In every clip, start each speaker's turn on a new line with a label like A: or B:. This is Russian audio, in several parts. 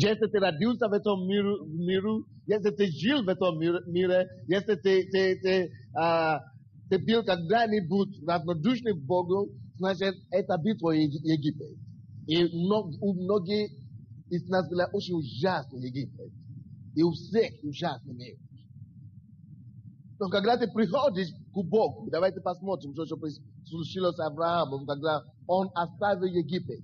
A: Este Radius avec ton miru, este Gilles avec ton mire, este te bil ka grani but, dat no dushni bogo, znaczy etabitwo Египет. И многие из нас были очень ужасный Египет. И у всех ужасный мир. Но когда ты приходишь к Богу, давайте посмотрим, что случилось с Авраамом, когда он оставил Египет.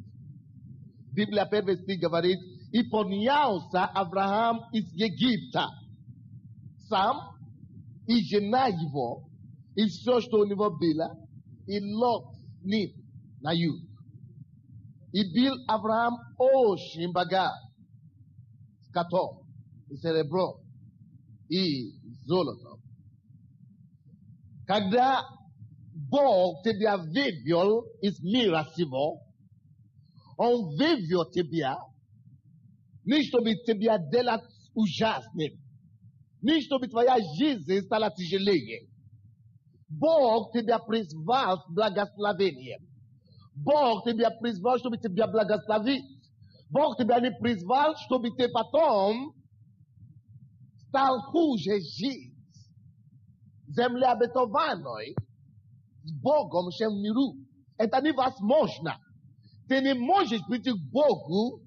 A: Библия первый стих говорит, и поднялся Авраам из Египта, сам и жена его, и все, что у него было, и Лот с ним на юг. И был Авраам очень богат, скотом, и серебром, и золотом. Когда Бог тебя вывел из мира сего, Он вывел тебя, не чтобы тебя делать ужасным, не чтобы твоя жизнь стала тяжелее. Бог тебя призвал с благословением. Бог тебя призвал, чтобы тебя благословить. Бог тебя не призвал, чтобы ты потом стал хуже жить. Земля обетованной с Богом в миру. Это невозможно. Ты не можешь прийти к Богу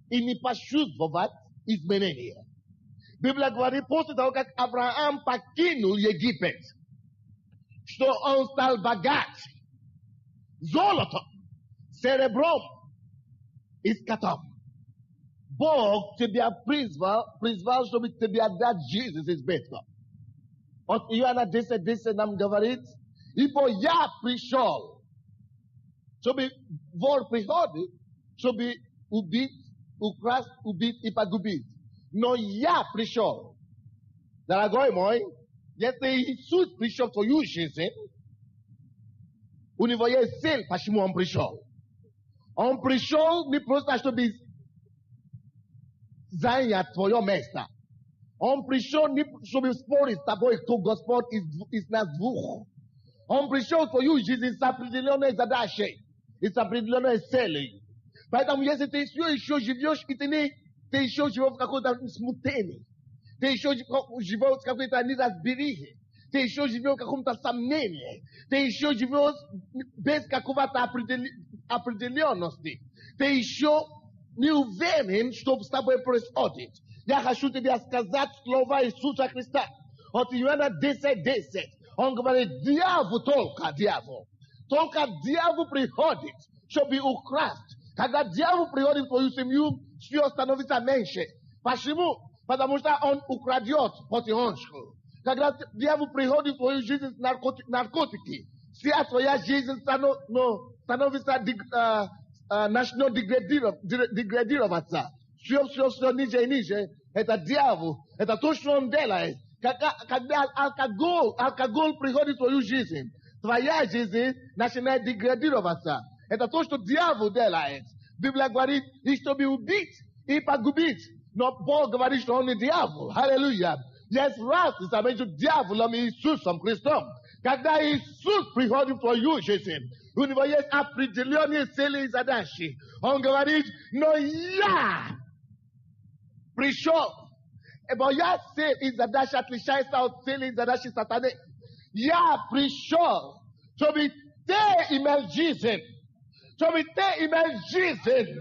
A: и не почувствовать изменения. Библия говорит, после того, как Авраам покинул Египет, что он стал богат золотом, серебром и скотом. Бог тебя призвал, чтобы тебе дать жизнь с избытком. От Иоанна 10:10 нам говорит, ибо я пришел, чтобы вор приходит, чтобы убить, украсть, убить и погубить. Но я пришел, дорогой мой, если Иисус пришел в твою жизнь, у него есть цель, почему он пришел. Он пришел не просто, чтобы занять твое место. Он пришел не чтобы спорить с тобой, кто Господь из нас двух. Он пришел в твою жизнь с определенной задачей и с определенной целью. Поэтому если ты еще живешь, и ты еще живешь в каком-то смутении, ты еще живешь в какой-то неразберихе, ты еще живешь в каком-то сомнении, ты еще живешь без какого-то определенности, ты еще не уверен, что с тобой происходит. Я хочу тебе сказать слова Иисуса Христа. От Иоанна 10:10. Он говорит, дьявол только дьявол приходит, чтобы украсть. Когда дьявол приходит в твою семью, все становится меньше. Почему? Потому что он украдет потихоньку. Когда дьявол приходит в твою жизнь с наркотики, вся твоя жизнь становится начнет деградироваться. Все ниже и ниже. Это дьявол. Это то, что он делает. Когда алкоголь приходит в твою жизнь, твоя жизнь начинает деградироваться. Это то, что дьявол делает. Библия говорит, и чтобы убить и погубить. Но Бог говорит, что он не дьявол. Аллилуйя. Есть разница между дьяволом и Иисусом Христом. Когда Иисус приходит в твою жизнь, у него есть определенные цели и задачи. Он говорит, но я пришел. Моя цель и задача отличается от цели и задачи сатаны. Я пришел, чтобы ты имел жизнь. Чтобы ты имел жизнь.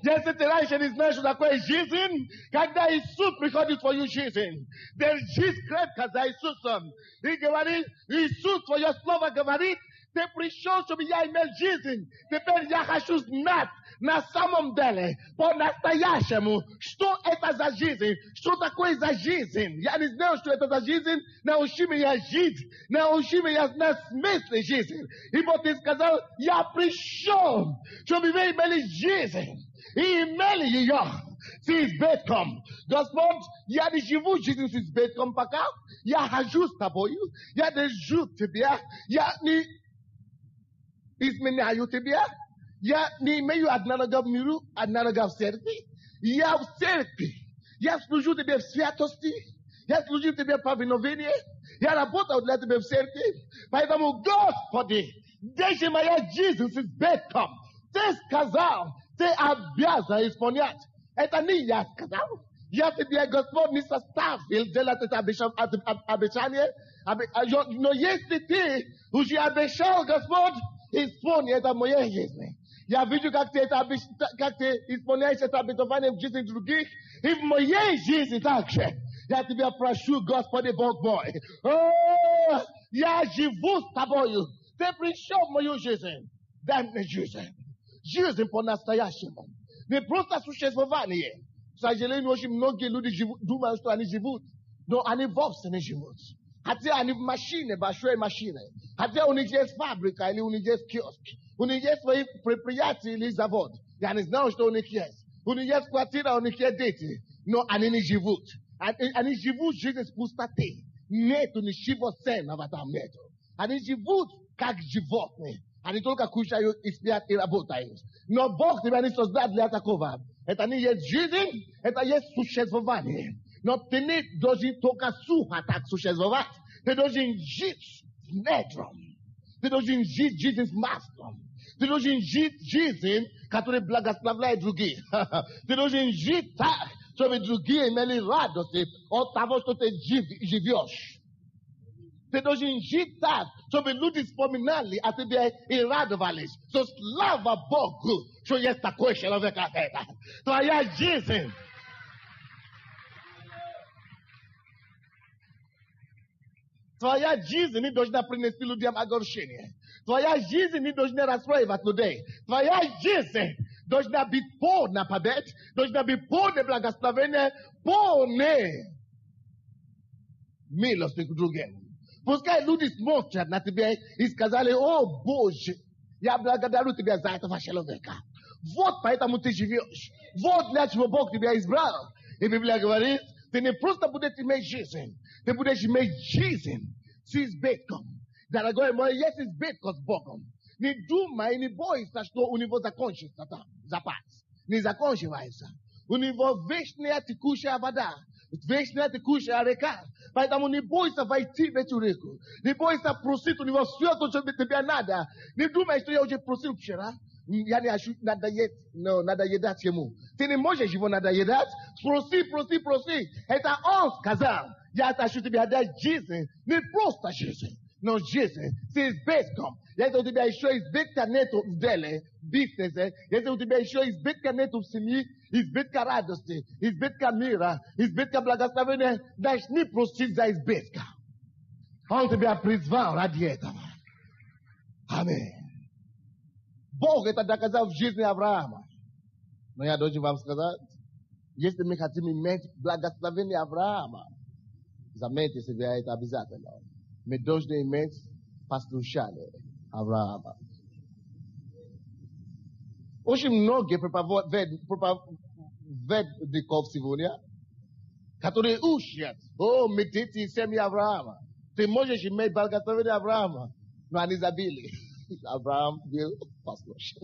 A: Если ты раньше не знаешь, что такое жизнь, когда Иисус приходит в твою жизнь, держись крепко за Иисусом. И говорит, Иисус, твое слово говорит, ты пришел, чтобы я имел жизнь. Теперь я хочу знать на самом деле, по-настоящему, что это за жизнь, что такое за жизнь. Я не знаю, что это за жизнь. Научи меня жить, научи меня знать смысл жизни. Ибо ты сказал, я пришел, чтобы вы имели жизнь. И имели ее с избытком. Господь, я не живу жизнь с избытком пока. Я хожу с тобою. Я держу тебя. Я не изменяю тебя. Я не имею одна нога в миру, одна нога в церкви. Я в церкви. Я служу тебе в святости. Я служу тебе в повиновении. Я работаю для тебя в церкви. Поэтому, Господи, держи моя жизнь с избытком. Ты сказал, ты обязан исполнять. Это не я сказал. Я тебе, Господь, не составил делать это обещание. Но если ты уже обещал, Господь, исполни это в моей жизни. Я вижу, как ты исполняешь это обетование в жизни других. И в моей жизни также. Я тебя прошу, Господи, Бог мой. О, я живу с тобою. Ты пришел в мою жизнь. Дай мне жизнь. Жизнь по-настоящему. Не просто существование. К сожалению, очень многие люди думают, что они живут. Но они вовсе не живут. Хотя они в машине, большой машине. Хотя у них есть фабрика или у них есть киоск. У них есть свои предприятия или завод. Я не знаю, что у них есть. У них есть квартира, у них есть дети. Но они не живут. Они живут жизнь с пустоты. Нету ничего ценного там нету. Они живут как животные. Они только кушают и спят и работают. Но Бог тебя не создал для такого. Это не есть жизнь, это есть существование. Но ты не должен только сухо так существовать. Ты должен жить с недром. Ты должен жить жизнь с маслом. Ты должен жить жизнь, которая благословляет других. Ты должен жить так, чтобы другие имели радость от того, что ты живешь. Ты должен жить так, чтобы люди вспоминали о тебе и радовались. So, слава Богу, что есть такой человек, как это. Твоя жизнь. Твоя жизнь не должна принести людям огорчение. Твоя жизнь не должна расстраивать людей. Твоя жизнь должна быть полна побед, должна быть полна благословения, полная милости к другим. Пускай люди смотрят на тебя и сказали: о Боже, я благодарю тебя за этого человека. Вот поэтому ты живешь. Вот для чего Бог тебя избрал. И Библия говорит, ты не просто будешь иметь жизнь, ты будешь иметь жизнь с избытком. Дорогой мой, есть избыток с Богом. Не думай, не бойся, что у него закончится там запас. Не заканчивается. У него вечная текущая вода. Вечная текущая река. Поэтому не бойся войти в эту реку. Не бойся просить у него все то, что тебе надо. Не думай, что я уже просил вчера. Я не хочу надоедать ему. Ты не можешь его надоедать. Проси. Это он сказал. Я хочу тебе дать жизнь. Не просто жизнь, но жизнь с избытком. Если у тебя еще избытка нету в деле, бизнесе, если у тебя еще избытка нету в семье, избытка радости, избытка мира, избытка благословения, начни просить за избытка. Он тебя призвал ради этого. Аминь. Бог это доказал в жизни Авраама. Но я должен вам сказать, если мы хотим иметь благословение Авраама, заметьте себе это обязательно. Мы должны иметь послушание Авраама. Очень многие проповедников сегодня, которые учат: о, медите семьи Авраама. Ты можешь иметь благословение Авраама, но они забили. Авраам был послушен.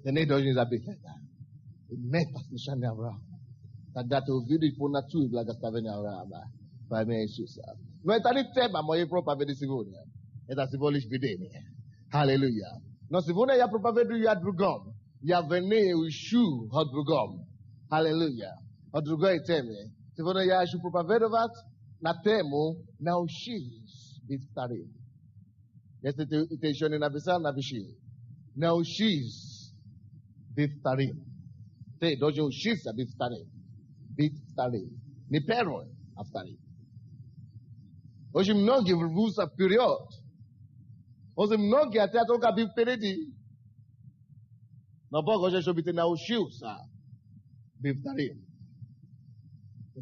A: Ты не должен забить это. Иметь послушание Авраама. Тогда ты увидишь полноту благословения Авраама. Во имя Иисуса. Но это не тема моей проповеди сегодня. Это всего лишь видение. Аллилуйя. Но сегодня я проповедую о другом. Я venez ищу о другом. Аллилуйя. О другой теме. Сегодня я хочу проповедовать на тему «Научись быть вторым». Если ты еще не написал, напиши. Научись быть вторым. Ты должен учиться быть вторым. Быть вторым. Не первый, а вторым. Очень многие рвутся вперед. Очень многие хотят только быть впереди. Но Бог хочет, чтобы ты научился быть вторым.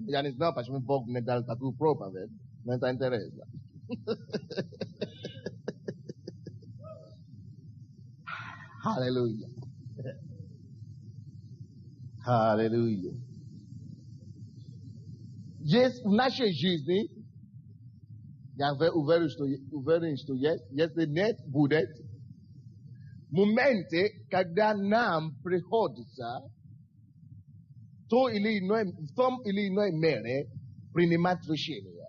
A: Я не знаю, почему Бог мне дал такую проповедь. Но это интересно. Аллилуйя. Аллилуйя. Есть в нашей жизни, я уверен, что если нет будет моменты, когда нам приходится в том или иной мере принимать решения.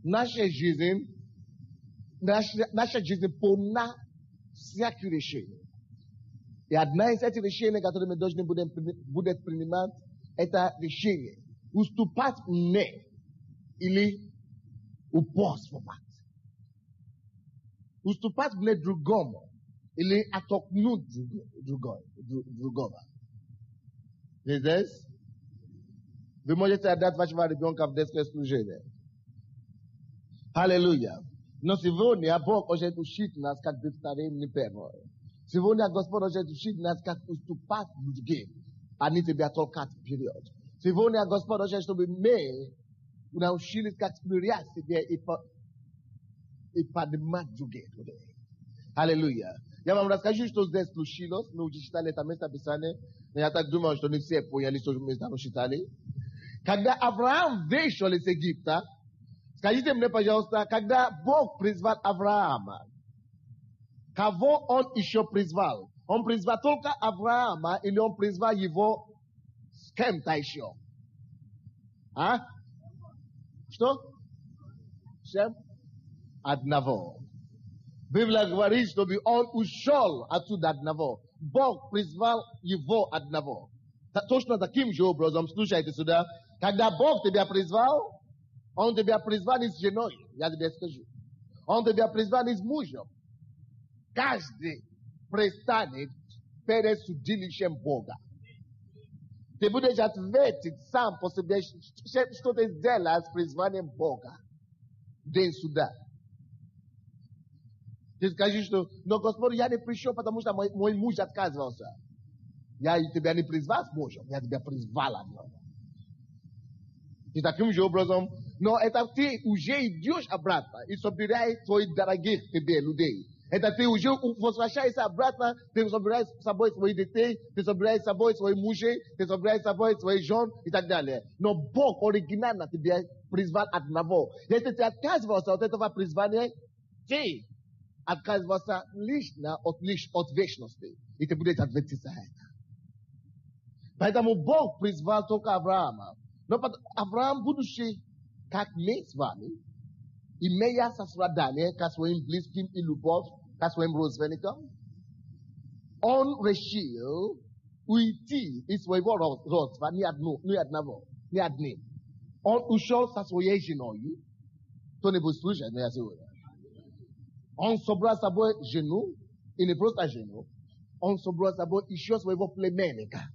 A: Наша жизнь полна всяких решений. И одна из этих решений, которые мы должны будем принимать, это решение уступать мне или упорствовать. Уступать мне другому или оттолкнуть другого. Здесь вы можете отдать вашего ребенка в детское служение. Аллилуйя. Но сегодня Бог хочет учить нас, как быть вторым неперво. Сегодня Господь хочет учить нас, как уступать другим, а не тебя толкать вперед. Сегодня Господь хочет, чтобы мы научились, как смирять себя и поднимать других. Аллилуйя. Я вам расскажу, что здесь случилось. Мы уже читали это место Писания. Я так думаю, что не все поняли, что мы там читали. Когда Авраам вышел из Египта, скажите мне, пожалуйста, когда Бог призвал Авраама, кого он еще призвал? Он призвал только Авраама или он призвал его с кем-то еще? А? Что? Всем? Одного. Библия говорит, чтобы он ушел отсюда одного. Бог призвал его одного. Точно таким же образом, слушайте сюда, когда Бог тебя призвал, Он тебя призвал не с женой, я тебе скажу. Он тебя призвал не с мужем. Каждый престанет перед судилищем Бога. Ты будешь ответить сам по себе, что ты сделал с призванием Бога. День суда. Ты скажешь, что, но Господь, я не пришел, потому что мой муж отказывался. Я тебя не призвал с мужем, я тебя призвал одного. И таким же образом, но это ты уже идешь обратно и собираешь своих дорогих тебе людей. Это ты уже возвращаешься обратно, ты собираешь с собой своих детей, ты собираешь с собой своих мужей, ты собираешь с собой своих жен и так далее. Но Бог оригинально тебя призвал одного. Если ты отказывался от этого призвания, ты отказывался лично от вечности. И ты будешь ответить за это. Поэтому Бог призвал только Авраама. Но Авраам, будучи как мы с вами, имея сострадание к своим близким и любовь к своим родственникам, он решил уйти из своего родства ни одним. Он ушел со своей женой. Кто-нибудь слышит меня сегодня? Он собрал с собой жену, и не просто жену, он собрал с собой еще своего племенника.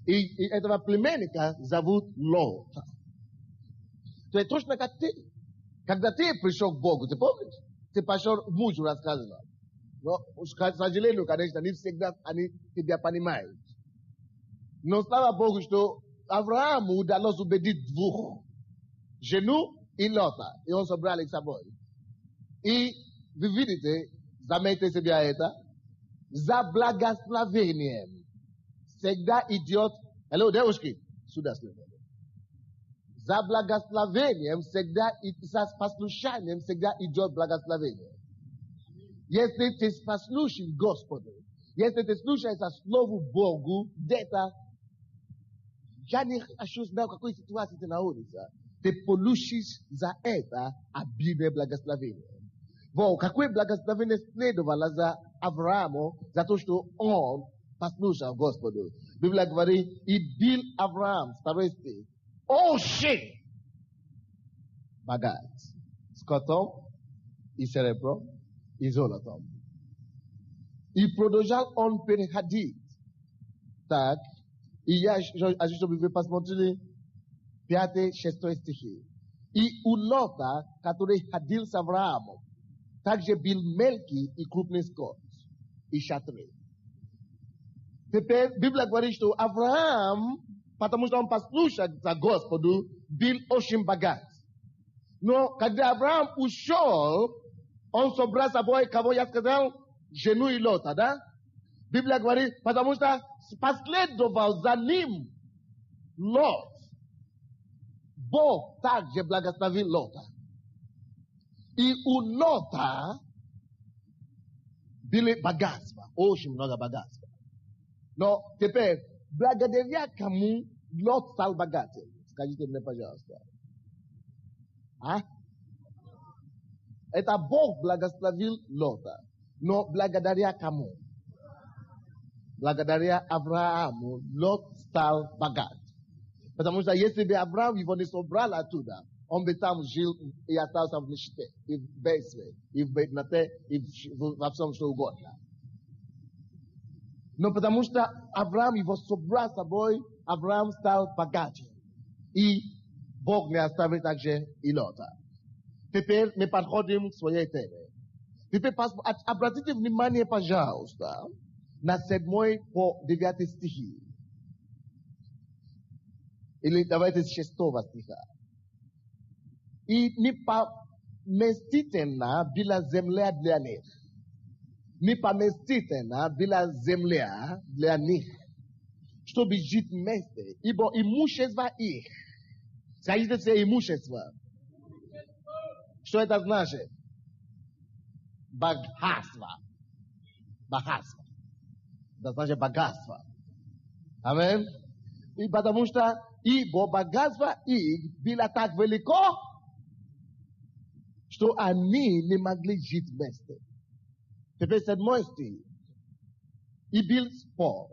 A: И этого племенника зовут Лот. То есть точно как ты. Когда ты пришел к Богу, ты помнишь? Ты пошел мужу рассказывал. Но, к сожалению, конечно, не всегда они тебя понимают. Но слава Богу, что Аврааму удалось убедить двух. Жену и Лота. И он собрал их с собой. И вы видите, заметьте себе это, за благословением всегда идет, hello, девушки, сюда следует. За благословением всегда, за послушанием всегда идет благословение. Если ты послушен Господу, если ты слушаешься Слову Богу, где-то, я не хочу знать, в какой ситуации ты находишься, ты получишь за это обильное благословение. Вот, какое благословение следовало за Аврааму, за то, что он послушал Господу. Библия говорит, и бил Авраам, второй стих, очень богат, скотом и серебром и золотом. И продолжал он переходить. Так, и я хочу, чтобы вы посмотрели 5-6 стихи. И у Лота, который ходил с Авраамом, также был мелкий и крупный скот и шатры. Теперь Библия говорит, что Авраам, потому что он послушал за Господу, был очень богат. Но когда Авраам ушел, он собрал с собой, кого я сказал, жену и Лота, да? Библия говорит, потому что последовал за ним Лот. Бог также благословил Лота. И у Лота были богатства, очень много богатства. Но теперь, благодаря кому Лот стал богатым? Скажите мне, пожалуйста. А? Это Бог благословил Лота. Но благодаря кому? благодаря Аврааму Лот стал богат. Потому что если бы Авраам его не собрал оттуда, он бы там жил и остался в нищете, и в бедствии, и в бедноте, и во всем что угодно. Но потому что Авраам его собрал с собой, Авраам стал богаче. И Бог не оставит также и Лота. Теперь мы подходим к своей теме. Теперь обратите внимание, пожалуйста, на 7 по 9 стихи. Или давайте с 6 стиха. И непоместительна была земля для них. Непоместительна была земля для них, чтобы жить вместе, ибо имущество их. Скажите все имущество. Что это значит? Богатство. Богатство. Это значит богатство. Амин. И потому что ибо богатство их было так велико, что они не могли жить вместе. Теперь 7 стих. И был спор.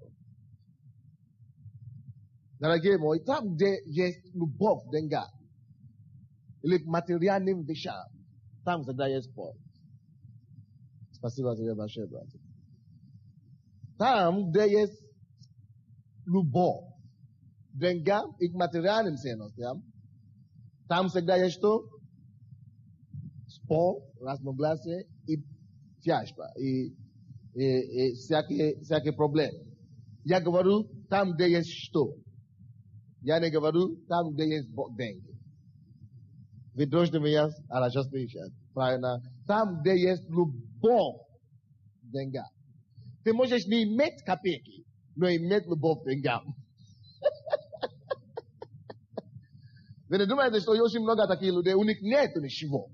A: Дорогие мои, там, где есть любовь к деньгам, или к материальным вещам, там всегда есть спор. Спасибо тебе большое, братья. Там, где есть любовь к деньгам и к материальным ценностям, там всегда есть что? Спор, разногласие и тяжба, и всякие проблемы. Я говорю, там, где есть что? Я не говорю, там, где есть деньги. Вы должны меня сейчас, правильно? Там, где есть любовь к деньгам. Ты можешь не иметь копейки, но иметь любовь к деньгам. Вы не думаете, что очень много таких людей, у них нет ничего.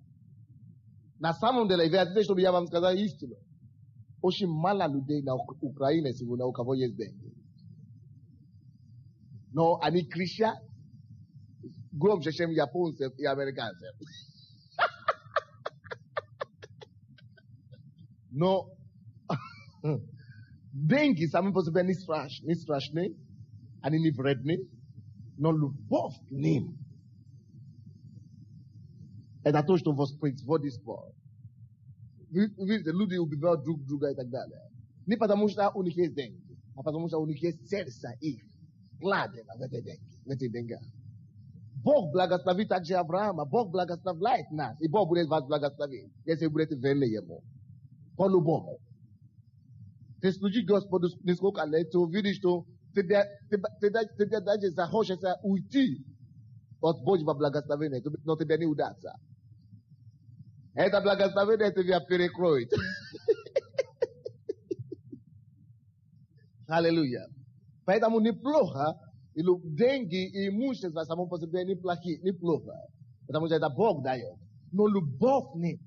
A: На самом деле, верьте, чтобы я вам сказал истину. Очень мало людей на Украине сегодня, у кого есть деньги. Но они кричат, громче, чем японцы и американцы. Но деньги сами по себе не страшны, они не вредны, но любовь к ним. Это то, что воспроизводит спор. Видите, люди убивают друг друга и так далее. Не потому что у них есть деньги, а потому что у них есть сердце их. Вкладено в эти деньги. Бог благословит также Авраама, Бог благословляет нас, и Бог будет вас благословить, если вы будете верны Ему. По-любому. Ты служи Господу нисколько лет, то видишь, что тебе даже захочется уйти от Божьего благословения, но тебе не удастся. Это благословение тебя перекроет. Аллилуйя. Поэтому неплохо, и деньги и имущество само по себе неплохо. Потому что это Бог дает. Но любовь нет.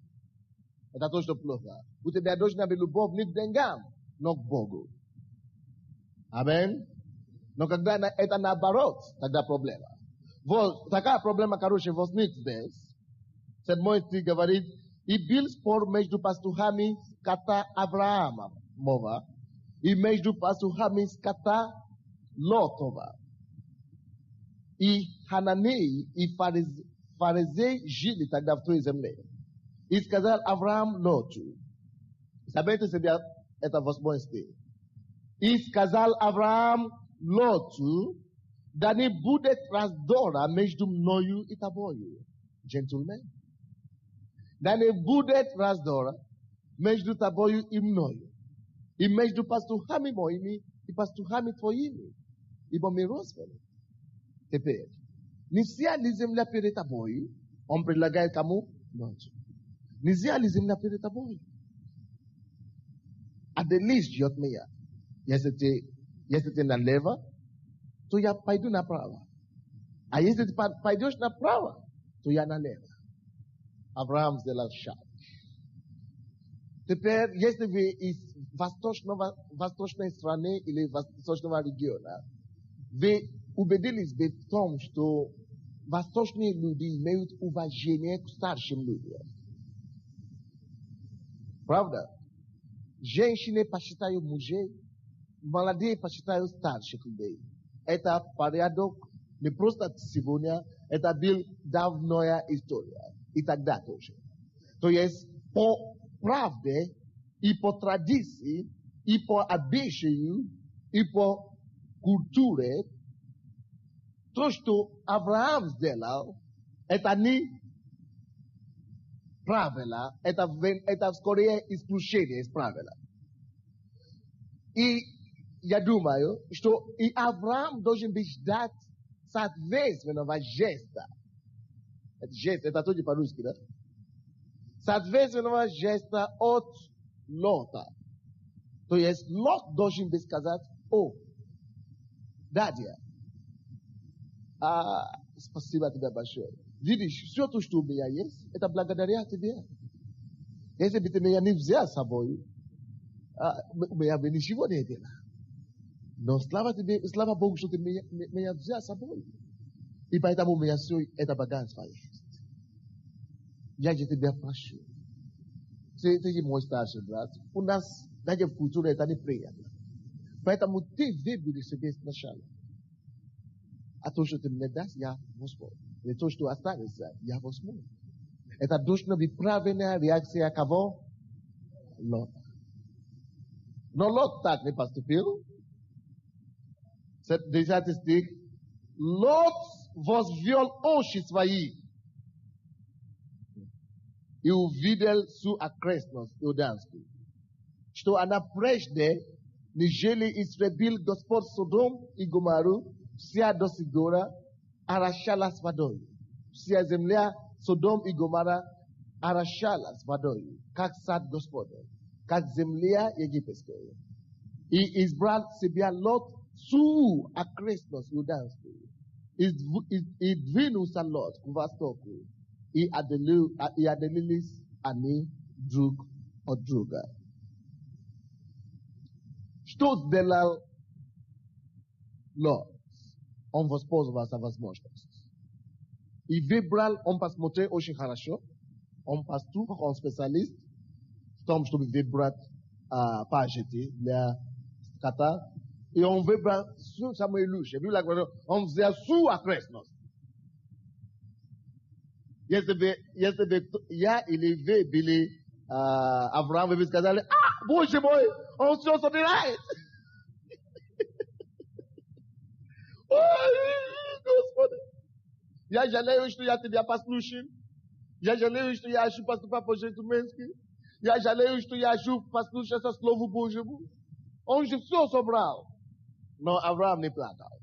A: Это то, что плохо. У тебя должна быть любовь не к деньгам, но к Богу. Амин. Но когда это наоборот, тогда проблема. Вот такая проблема, короче, возник здесь. 7 стих говорит, и был спор между пастухами скота Авраама, мова, и между пастухами скота Лотова. И Хананеи и фаризеи жили тогда в той земле. И сказал Авраам Лоту. Заметьте себе это 8 стих. И сказал Авраам Лоту, да не будет раздора между мною и тобою. Gentlemen. Да не будет раздора между тобою и мною. И между пастухами моими и пастухами твоими. Ибо мы родственники. Теперь, нельзя ли земля перед тобой? Он предлагает кому? Лоту. Нельзя ли земля перед тобой? At the least, ждет меня. Если ты налево, то я пойду направо. А если ты пойдешь направо, то я налево. Авраам сделал шаг. Теперь, если вы из восточной страны или восточного региона, вы убедились в том, что восточные люди имеют уважение к старшим людям. Правда? Женщины посчитают мужей, Maladie посчитаю старше людей. Это порядок не просто сегодня, это был давняя история. И тогда тоже. То есть по правде и по традиции, и по обычаю, и по культуре, то, что Авраам сделал, это не правило, это скорее исключение из правила. И я думаю, что и Авраам должен быть ждать соответственного жеста. Это жест, это тоже по-русски, да? Соответственного жеста от Лота. То есть Лот должен быть сказать: о, дядя, спасибо тебе большое. Видишь, все то, что у меня есть, это благодаря тебе. Если бы ты меня не взял с собой, у меня бы ничего не было. Но слава тебе, слава Богу, что ты меня взял с собой. И поэтому у меня все это богатство есть. Я же тебя прошу. Ты мой старший брат. У нас даже в культуре это неприятно. Поэтому ты выбери себе сначала. А то, что ты мне дашь, я возьму. И то, что останется, я возьму. Это должна быть правильная реакция кого? Лота. Но Лот так не поступил. 10 стих. Лот возвел очи свои и увидел всю окрестность иудейскую, что она прежде, нежели истребил Господь Содом и Гоморру, вся до сих пор орошалась водой. Вся земля Содом и Гоморра орошалась водой, как сад Господа, как земля египетская. И избрал себе Лот всю окрестность иудейскую. И двинулся Лот к востоку, и отделились они друг от друга. Что сделал Лот? Он воспользовался возможностью. И выбрал, он посмотрел очень хорошо, он пастух, он специалист в том, чтобы выбрать пажити для скота. И он выбрал самое лучшее. Он взял всю окрестность. Если бы я или вы были Авраам, вы бы сказали: Боже мой, он все собирает. Ой, Господи. Я жалею, что я тебя послушал. Я жалею, что я хочу поступать по-жентуменски. Я жалею, что я хочу послушаться Слову Божьему. Он же все собрал. Но Авраам не плакал.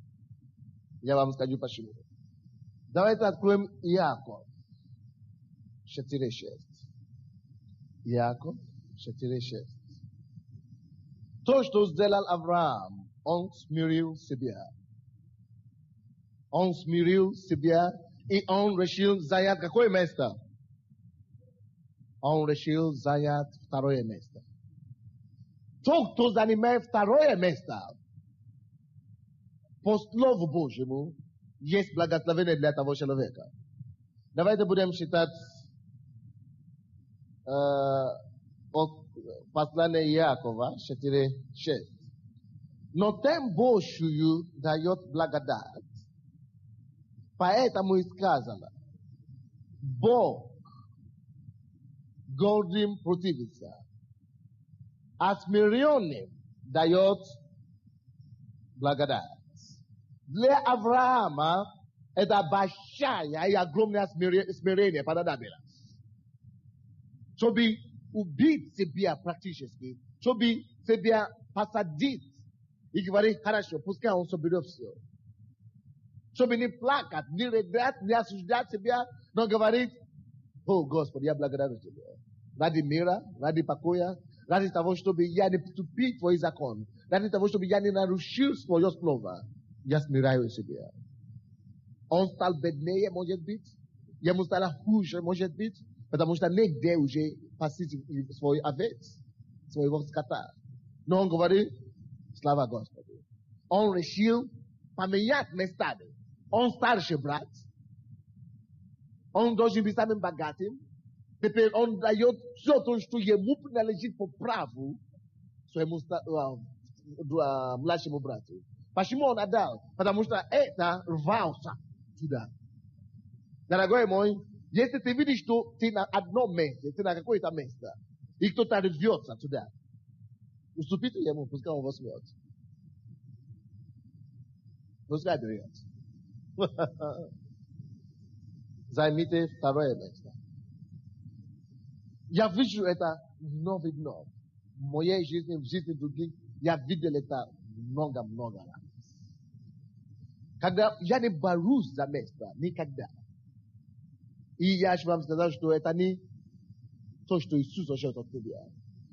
A: Я вам скажу почему. Давайте откроем Иаков 4:6. Иаков 4:6. То, что сделал Авраам, он смирил себя. Он смирил себя, и он решил занять какое место? Он решил занять второе место. Тот, кто занимает второе место, по Слову Божьему, есть благословение для того человека. Давайте будем читать от послания Иакова 4:6. Но тем Божию дает благодать, поэтому и сказано: Бог гордым противится, а смиренным дает благодать. Для Авраама это большая и огромное смирение понадобилось. Чтобы убить себя практически, чтобы себя посадить и говорить: хорошо, пускай он соберет все. Чтобы не плакать, не рыдать, не осуждать себя, но говорить: о, Господи, я благодарю Тебя. Ради мира, ради покоя, ради того, чтобы я не поступил Твой закон, ради того, чтобы я не нарушил Твое слово, я смиряю себя. Он стал беднее, может быть, ему стало хуже, может быть, потому что негде уже пасить свой овец, своего скота. Но он говорит: слава Господу. Он решил поменять местами. Он старший брат. Он должен быть самым богатым. Теперь он дает все то, что ему принадлежит по праву своему mlashi mubratu. Pashimo nadal, patamusta eta rvalsa tuda. Daragoi moi, este te vidiš to, ti na adno mese, ti na kako je ta mesta. I kto ta revjotsa tuda. Уступите ему, пускай он возьмет. Пускай берет. Займите второе место. Я вижу это вновь и вновь. В моей жизни, в жизни других, я видел это много-много раз. Когда я не борюсь за место, никогда. И я же вам сказал, что это не то, что Иисус учил от тебя.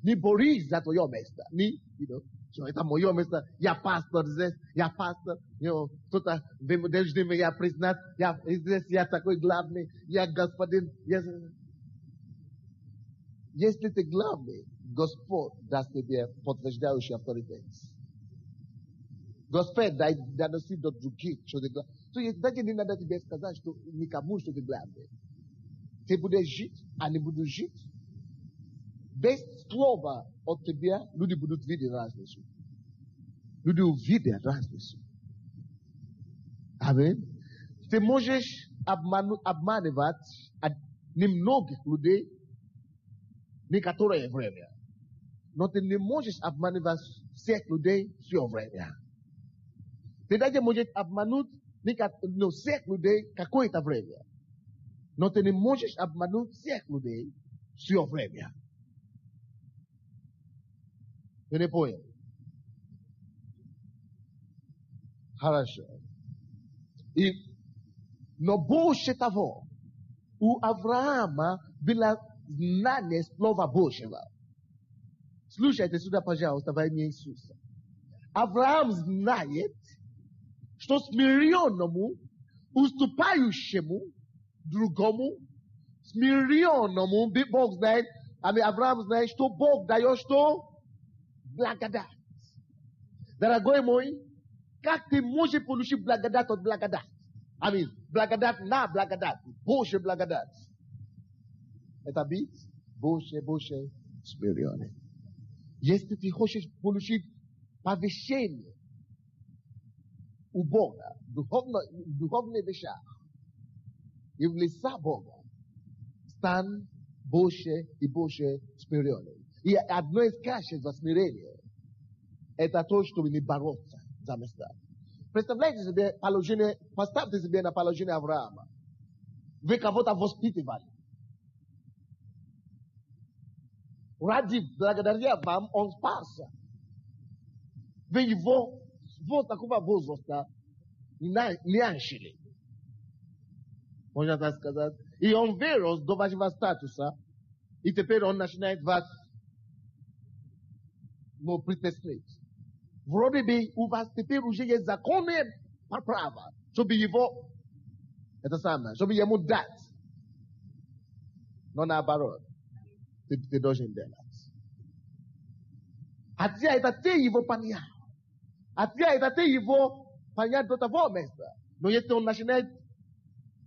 A: Не борись за твое место. Не, что это мое место. Я пастор здесь, я пастор. Кто-то должен меня признать. Я здесь, я такой главный, я господин. Если ты главный, Господь даст тебе подтверждающий авторитет. Господь доносит до других, что ты главный. То есть, даже не надо тебе сказать, что никому, что ты главный. Ты будешь жить, а не будешь жить. Без слова от тебя люди будут видеть разницу. Люди увидят разницу. Амин. Ты можешь обманывать немногих людей некоторое время. Но ты не можешь обманывать всех людей все время. Ты даже можешь обмануть всех людей какое-то время. Но ты не можешь обмануть всех людей все время. Ты не понял? Хорошо. Но больше того, у Авраама было знание Слова Божьего. Слушайте сюда, пожалуйста, во имя Иисуса. Авраам знает, что смиренному, уступающему другому, смиренному, Бог знает, Авраам знает, что Бог дает, что? Благодать. Дорогой мой, как ты можешь получить благодать от благодать? Аминь. Благодать на благодать. Божья благодать. Это быть больше смиренным. Если ты хочешь получить повышение у Бога, духовные вещи, и в лица Бога, стань больше и больше смиренным. И одно из качеств смирения – это то, чтобы не бороться за места. Представляете себе положение, поставьте себе на положение Авраама. Вы кого-то воспитывали. Ради благодаря вам он спасся. Вы его вот такого возраста нянчили. Можно так сказать. И он вырос до вашего статуса. И теперь он начинает вас притеснить. Вроде бы у вас теперь уже есть законное право, чтобы его, это самое, чтобы ему дать. Но наоборот, ты должен делать. Хотя это ты его понял. Хотя это ты его понял до того места. Но если он начинает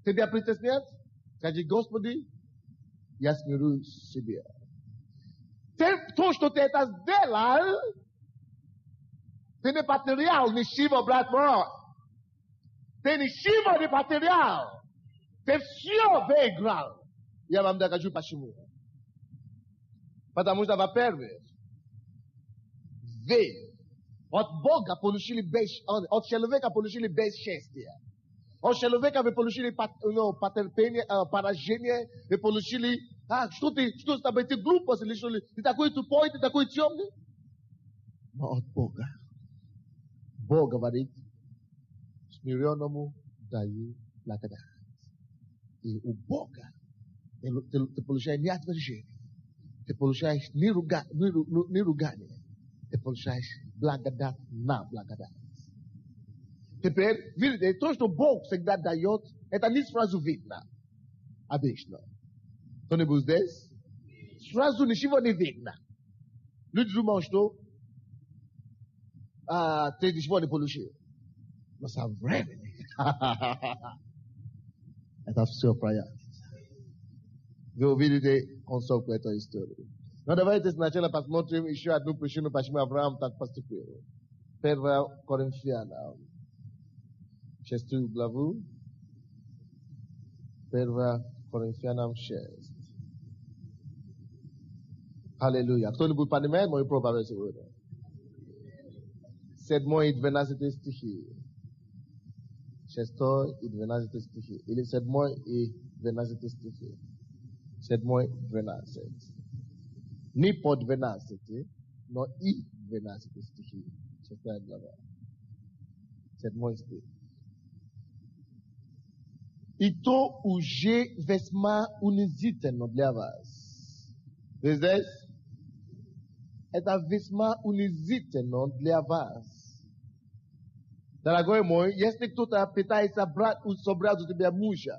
A: тебя притеснять, скажи, Господи, я смирюсь себе. То, что ты это сделал, ты не потерял ничего, брат мой. Ты ничего не потерял. Ты все выиграл. Я вам докажу почему. Потому что, во-первых, вы от Бога получили от человека получили бесчестие. От человека вы получили потерпение, поражение, вы получили, что с тобой, ты глупость или что ли? Ты такой тупой, ты такой темный? Но от Бога. Бог говорит, смиренному даю благодать. И у Бога ты получаешь не отвержение, ты получаешь не ругание, ты получаешь благодать на благодать. Теперь, видите, то, что Бог всегда дает, это не сразу видно. Обычно. Кто-нибудь здесь? Сразу ничего не видно. Люди думают, что ты ничего не получил. Но со временем. Это все проявится. Вы увидите концовку этой истории. Но давайте сначала посмотрим еще одну причину, почему Авраам так поступил. 1 Corinthians, șestu glavu, 1 Corinthians 6. Hallelujah. Кто нибудь понимает мою проповедь сегодня? 7 и 12 стихи. 6 и 12 стихи. Или 7 и 12 стихи. 7 и 12. Не по 12, но и 12 стихи. 6 глава. 7 стих. И то уже весьма унизительно для вас. Здесь это весьма унизительно для вас. Дорогой мой, если кто-то пытается собрать у тебя мужа,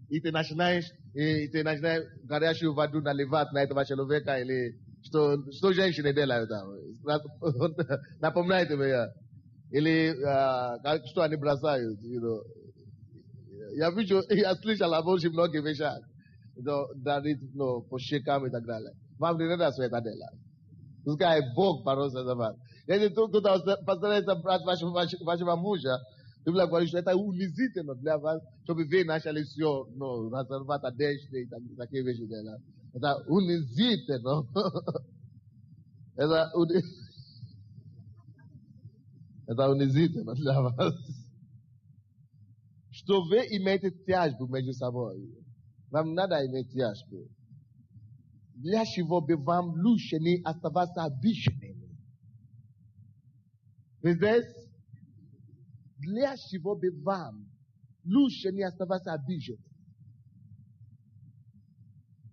A: и ты начинаешь горящую воду наливать на этого человека, или что женщины делают там? Напоминайте меня. Или что они бросают, Я слышал о Божьем многих вещах. Дарит, по щекам и так далее. Вам не надо все это делать. Пускай Бог порой это. Если кто-то постарается брать вашего мужа, ты говоришь, что это унизительно для вас, чтобы вы начали все, разорвать одежды и такие вещи. Это унизительно. Это унизительно для вас. Что вы имеете тяжбу между собой. Вам надо иметь тяжбу. Для чего бы вам лучше не оставаться обиженными? Здесь, для чего бы вам лучше не оставаться обиженными?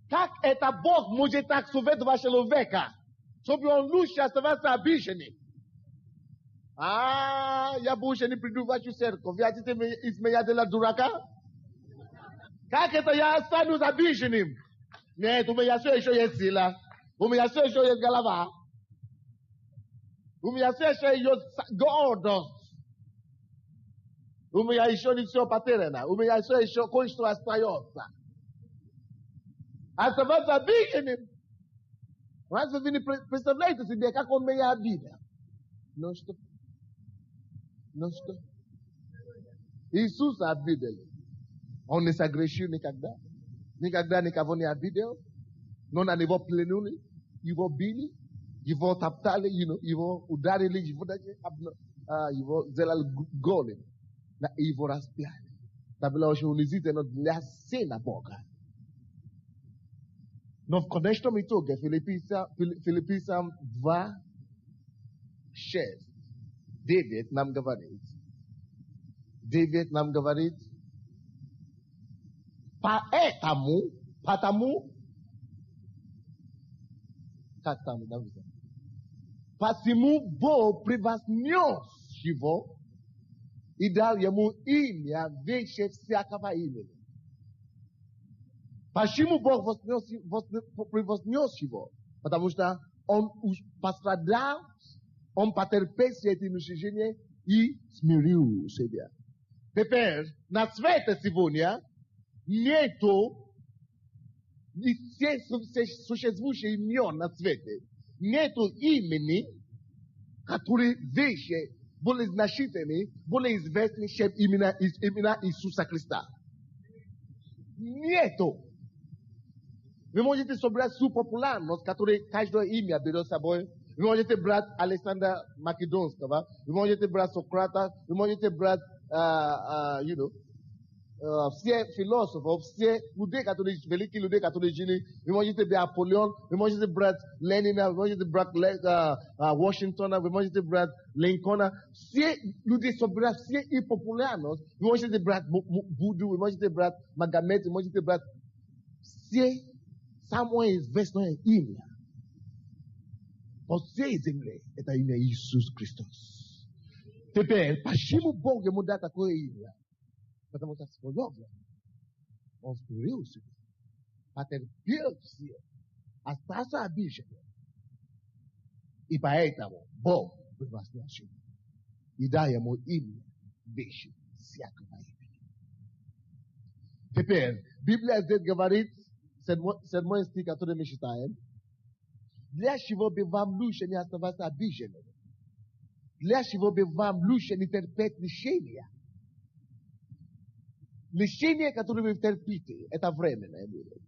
A: Как это Бог может так советовать человека, чтобы он лучше оставаться обиженным? Я больше не приду в вашу церковь. Я хотите изменять для дурака? Как это я останусь обиженным? Нет, у меня все еще есть сила. У меня все еще есть голова. У меня все еще есть гордость. У меня еще не все потеряно. У меня все еще кое-что остается. Оставаться обиженным. Разве вы не представляете себе, как он меня обидел? Ну что? Иисус обидел. Он не согрешил никогда. Никогда никого не обидел. Но на него плюнули, его били, его топтали, его ударили, его сделали голым, его распяли. Это было очень унизительно для Сына Бога. Но в конечном итоге Филиппийцам 2, 6, 9 нам говорит, посему Бог превознес его и дал ему имя выше всякого имени. Почему Бог превознес его? Потому что он пострадал, он потерпел все эти унижения и смирил себя. Теперь, на свете сегодня нету все существующие имен на свете. Нету имени, которые выше, более значительные, более известны, чем имена Иисуса Христа. Нету. Вы можете собрать супопулярность, которая каждое имя берет с собой. Вы можете брать Александра Македонского, вы можете брать Сократа, вы можете брать, все философы, все людей, которые, великие людей, которые жили, вы можете брать Аполлон, вы можете брать Ленина, вы можете брать Вашингтона, вы можете брать Lincoln, все люди собрать все их популярность, вы можете брать Буду, вы можете брать Магомед, вы можете брать все самое известное имя. По всей земле это имя Иисус Христос. Теперь, почему Бог ему дал такое имя? Потому что свое время он смирил себя, потерпел все, остался обиженным. И поэтому Бог превознес его и дал ему имя выше всякого имени. Теперь, Библия здесь говорит, 7 стих, который мы читаем, для чего бы вам лучше не оставаться обиженными? Ляшивобе вам лучше не терпеть лишения. Лишение, которое вы терпите, это временное будет.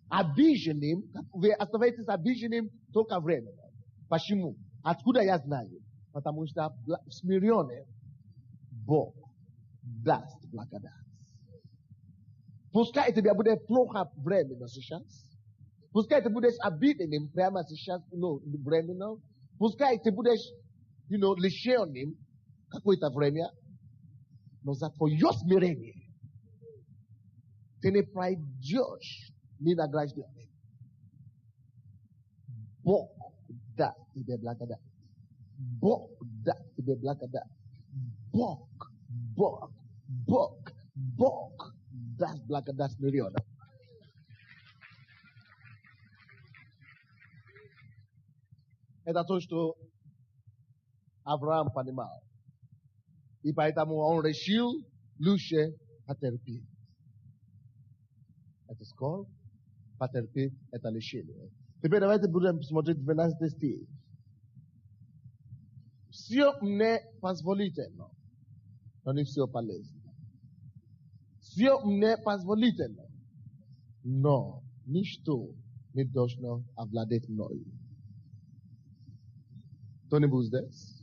A: Обиженным, вы оставаетесь обиженным только временно. Почему? Откуда я знаю? Потому что смиренным Бог даст благодать. Пускай тебе будет плохо временно сейчас. Пускай ты будешь обиденным прямо сейчас, временно. Пускай ты будешь, лишенным какое-то время. Но за твое смирение ты не пройдешь ненагражденным. Бог даст тебе благодать. Бог даст тебе благодать. Бог даст благодать смиренным. Это то, что Авраам понимал. И поэтому он решил лучше потерпеть. Это скоро потерпеть это лишение. Теперь давайте будем смотреть 12 стих. Все мне позволительно, но не все полезно. Все мне позволительно, но ничто не должно овладеть мною. Кто-нибудь здесь?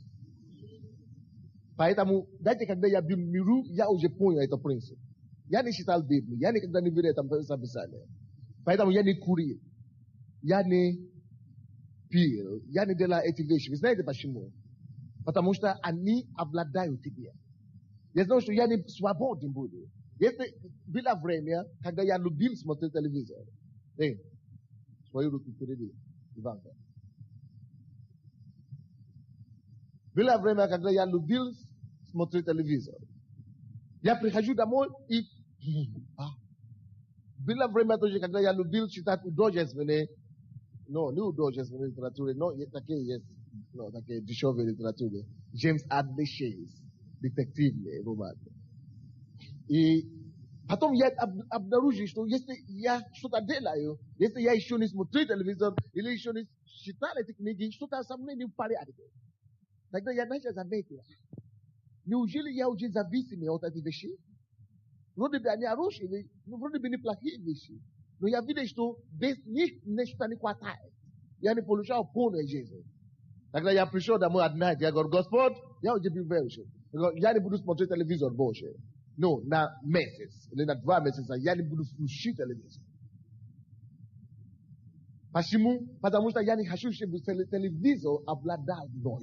A: Поэтому, знаете, когда я был в миру, я уже понял этот принцип. Я не читал Библию, я никогда не видел это описание. Поэтому я не курил, я не пил, я не делал эти вещи. Вы знаете почему? Потому что они обладают тебе. Я знаю, что я не свободен буду. Если было время, когда я любил смотреть телевизор. Свои руки впереди, Иванка. Было время, когда я любил смотреть телевизор. Я прихожу домой и... Было время тоже, когда я любил читать художественные... Не художественные литературы, такие дешевые литературы. Джеймс Hadley Chase, детективные романы. И потом я обнаружил, что если я что-то делаю, если я еще не смотрю телевизор, или еще не читал эти книги, что-то со мной не в порядке. Тогда я начал заметить, неужели я уже зависимый от этих вещей? Вроде бы они хорошие, вроде бы неплохие вещи. Но я видел, что без них нечто не хватает. Я не получал полной жизни. Тогда я пришел домой однажды, я говорю, Господь, я уже был верующий. Я не буду смотреть телевизор больше. На месяц, или на 2 месяца, я не буду включить телевизор. Почему? Потому что я не хочу, чтобы телевизор обладал мной.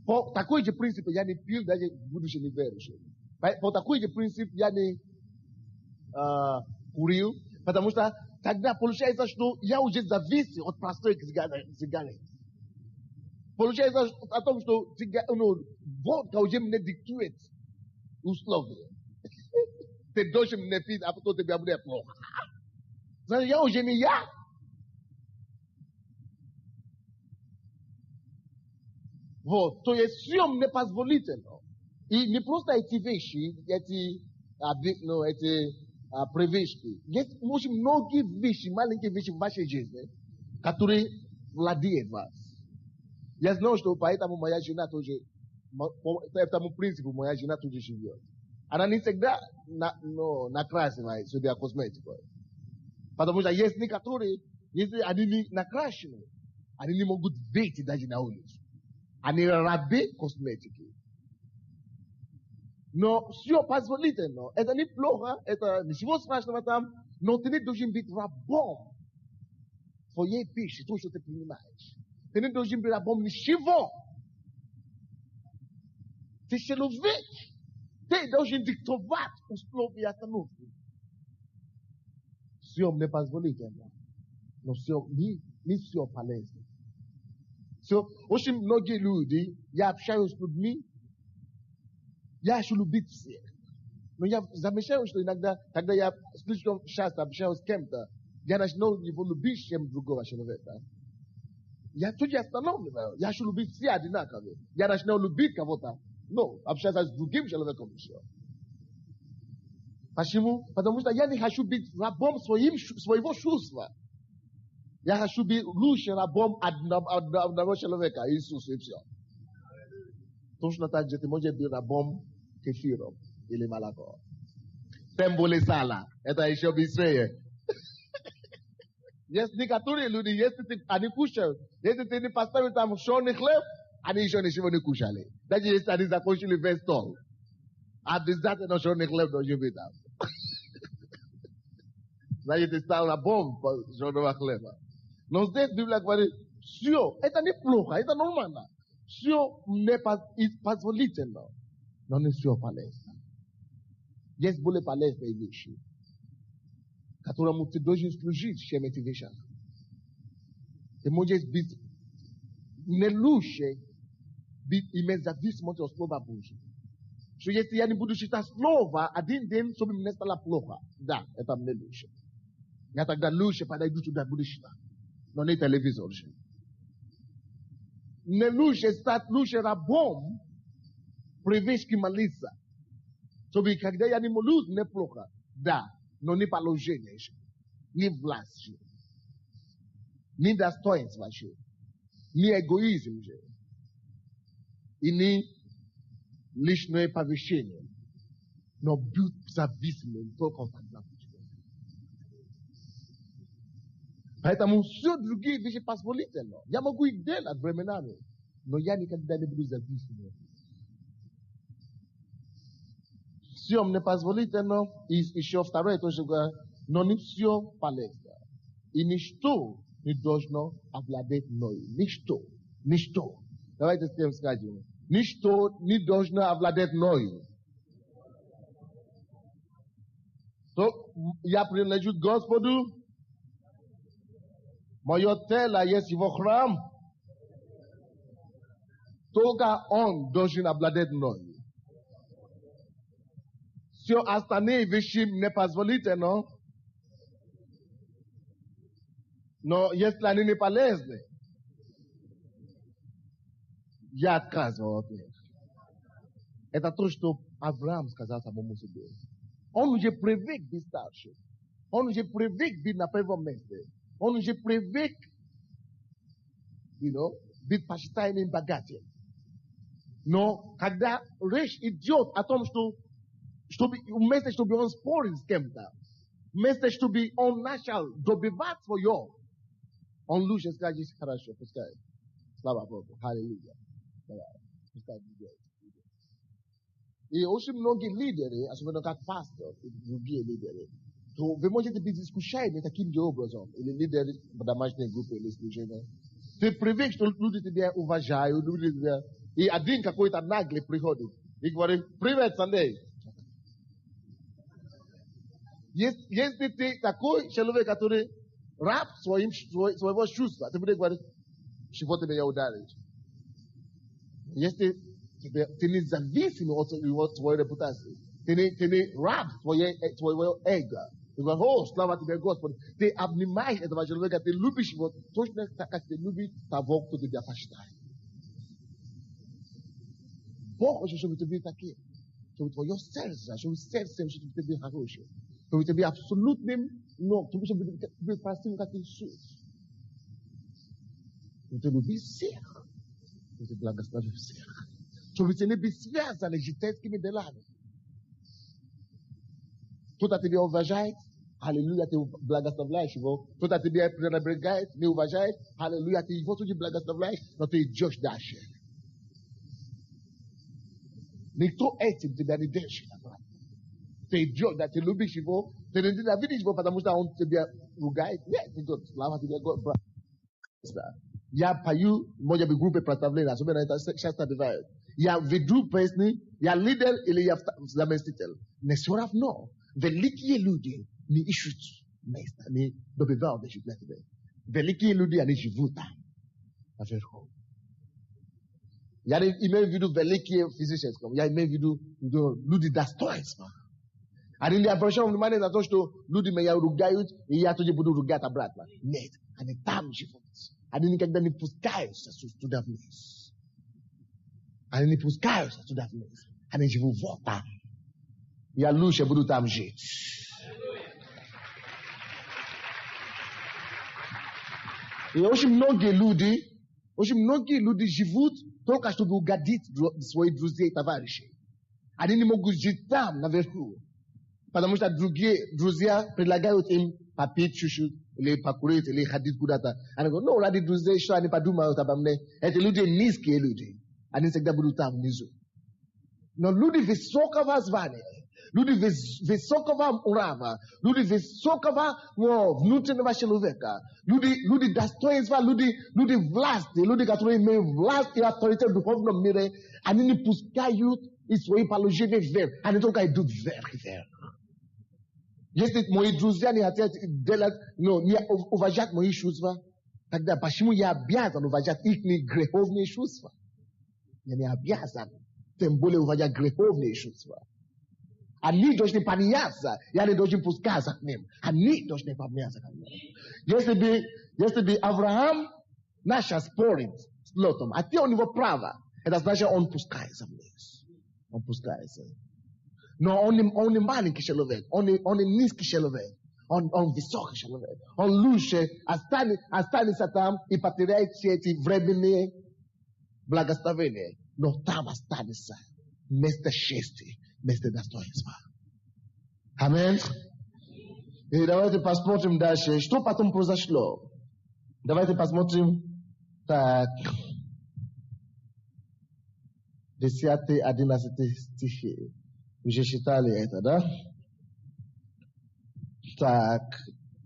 A: По такой же принцип я не пил, даже будучи неверующим. По такой же принцип я не курил, потому что тогда получается, что я уже зависим от простой сигарет. Получается о том, что водка уже мне диктует условия. Ты должен мне пить, а потом тебе будет плохо. Я уже не я. Вот, то есть все мне позволительно. И не просто эти вещи, эти привычки. Есть очень многие вещи, маленькие вещи в вашей жизни, которые владеют вас. Я знаю, что поэтому моя жена тоже, по этому принципу моя жена тоже живет. Она не всегда накрашивает себя косметикой. Потому что есть некоторые, если они не накрашены, они не могут выйти даже на улицу. Они рабы косметики. Но все позволительно. Это неплохо, это ничего страшного там, но ты не должен быть рабом своей пищи, то, что ты принимаешь. Ты не должен быть рабом ничего. Ты человек. Ты должен диктовать условия остановки. Все мне позволительно, но все не все полезно. Очень многие люди, я общаюсь с людьми, я хочу любить всех. Но я замечаю, что иногда, когда я слишком часто общаюсь с кем-то, я начинаю его любить, чем другого человека. Я тут останавливаю. Я хочу любить все одинаково. Я начинаю любить кого-то. Общаться с другим человеком еще. Почему? Потому что я не хочу быть рабом своего чувства. Я хочу быть лучше рабом одного человека, Иисуса, и все. Точно так же ты можешь быть рабом кефиром или молоком. Тембуле сала. Это еще быстрее. Есть некоторые люди, если они кушают, если ты не поставишь там черный хлеб, они еще ничего не кушали. Даже если они закончили весь стол. Обязательно черный хлеб должен быть там. Значит, ты стал рабом черного хлеба. Но здесь Библия говорит, все, это неплохо, это нормально. Все не позволительно, но не все полезно. Есть более полезные вещи, которому ты должен служить, чем эти вещи. Ты можешь быть не лучше, иметь зависимость от Слова Божьего. Что если я не буду читать Слово, один день, чтобы мне стало плохо. Да, это мне лучше. Я тогда лучше подойду туда, буду читать. Но не телевизор же. Не лучше стать лучше рабом привычки молиться. Чтобы когда я не молюсь, не плохо. Да, но не положение же. Не власть же. Не достоинство же. Не эгоизм же. И не личное повышение. Но быть зависимым только от одного. Поэтому все другие вещи позволительно. Я могу и делать временами, но я никогда не буду зависимым. Все мне позволительно, и еще второе тоже говорит, но не все полезно. И ничто не должно овладеть мною. Ничто. Ничто. Давайте с кем скажем. Ничто не должно овладеть мною. То я принадлежу Господу. Мое тело есть его храм. Только он должен обладать мною. Все остальные вещи не позволительно. Но если они не полезны, я отказываю от них. Это то, что Авраам сказал самому себе. Он уже привык быть старшим. Он уже привык быть на первом месте. Он уже привык, быть почитаемым богатым. Но когда речь идет о том, что вместо чтобы он спорит с кем-то, вместо чтобы он начал добивать свое, он лучше скажет, хорошо, пускай. Слава Богу, аллилуйя. Пускай будет. И очень многие лидеры, особенно как пастор, другие лидеры, то вы можете быть искушаемы таким же образом, или лидеры в домашней группе, или служения. Ты привык, что люди тебя уважают, люди тебя... И один какой-то наглый приходит и говорит, привет, Сандей. Если ты такой человек, который раб своего чувства, ты будешь говорить, чего ты меня ударишь. Если ты не зависим от своей репутации, ты не раб своего эго. Ты говоришь, слава тебе, Господи. Ты обнимаешь этого человека, ты любишь его точно так, как ты любишь того, кто тебя почитает. Бог хочет, чтобы ты был таким. Чтобы твое сердце, чтобы сердце, чтобы ты был хороший. Чтобы ты был абсолютным, чтобы ты был простым, как Иисус. Чтобы ты любил всех. Чтобы ты благословил всех. Чтобы ты не был связан с житейскими делами. Кто-то тебя уважает, аллилуйя, ты благословляешь его. Кто-то тебя пренебрегает, не уважает, аллилуйя, ты его тоже благословляешь, но ты идешь дальше. Никто этим тебя не держит. Ты идешь, да, ты любишь его, ты не ненавидишь его, потому что он тебя ругает. Нет, ты говоришь, слава тебе, Господи. Я пою, может быть, группе проставления, особенно это часто бывает. Я веду песни, я лидер или я заместитель. Не все равно. Великие люди не ищут места, не добивают для тебя. Великие люди, они живут там. Наверху. Я имею в виду великие физические, я имею в виду люди достоинства. Они не обращают внимания на то, что люди меня ругают, и я тоже буду ругать обратно. Нет, они там живут. Они никогда не пускаются туда вниз. Они не пускаются туда вниз. Они живут вот там. Я лучше буду там жить. И очень многие люди живут только чтобы угодить свои друзья и товарищи. Они не могут жить там, наверху. Потому что другие друзья предлагают им попить чуть-чуть, или покурить, или ходить куда-то. Они говорят, ну, ради друзей, что они подумают обо мне. Эти люди низкие люди. Они всегда будут там внизу. Но люди высокого звания, люди высокого уровня, люди высокого внутреннего человека, люди достоинства, люди власти, люди, которые имеют власть и авторитет в духовном мире, они не пускают из своих положений вверх, они только идут вверх. Если мои друзья не хотят делать, не уважать мои чувства, тогда почему я обязан уважать их греховные чувства? Я не обязан, тем более уважать греховные чувства. Они должны поменяться, я не должен пускаться к ним. Они должны поменяться к ним. Если бы Авраам начал спорить с Лотом, а те у него право, это значит, он пускается вниз. Он пускается. Но он не маленький человек, он не низкий человек, он высокий человек. Он лучше останется там и потеряет все эти временные благословения. Но там останется место чести, место достоинства. Аминь. И давайте посмотрим дальше, что потом произошло. Давайте посмотрим так. 10-11 стихи. Уже читали это, да? Так,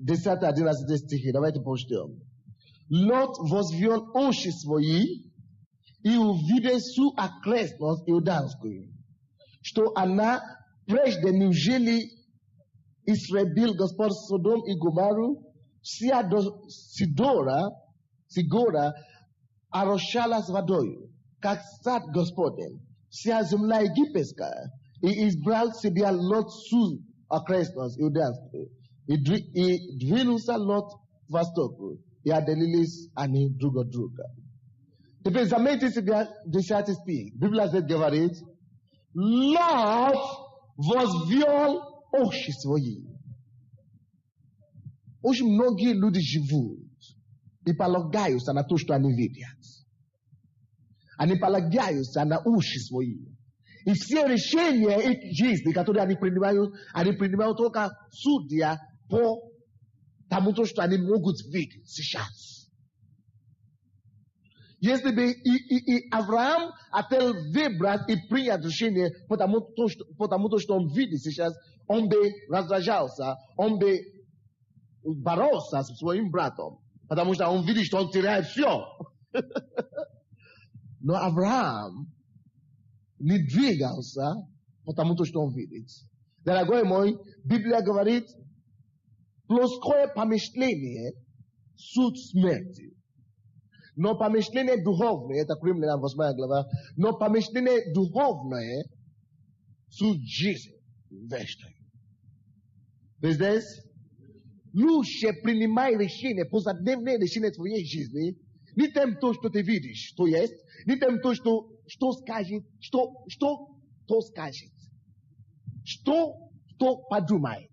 A: 10-11 стихи, давайте прочтем. Лот возвел очи свои и увидел всю окрестность иудейскую, что она прежде неужели истребил Господь Содом и Гоморру, вся до Сигора орошалась водою, как сад Господень, вся земля египетская, и избрал себе Лот всю окрестность иудейскую, и двинулся Лот к востоку, и отделились они друг от друга. Теперь заметьте себя 10 стих. Библия говорит, Лот возвел очи свои. Очень многие люди живут и полагаются на то, что они видят. Они полагаются на уши свои. И все решения их жизни, которые они принимают только судья по тому, что они могут видеть сейчас. Если бы и Авраам хотел выбрать и принять решение потому что он видит сейчас, он бы раздражался, он бы боролся со своим братом, потому что он видит, что он теряет все. Но Авраам не двигался, потому что он видит. Дорогой мой, Библия говорит, плоское помышление — суть смерти. Но помышление духовное, это Римлянам 8 глава, но помышление духовное — суть жизни вечной. Здесь лучше принимай решение, повседневное решение твоей жизни, не тем то, что ты видишь, что есть, не тем то, что скажет, что скажет, что подумает,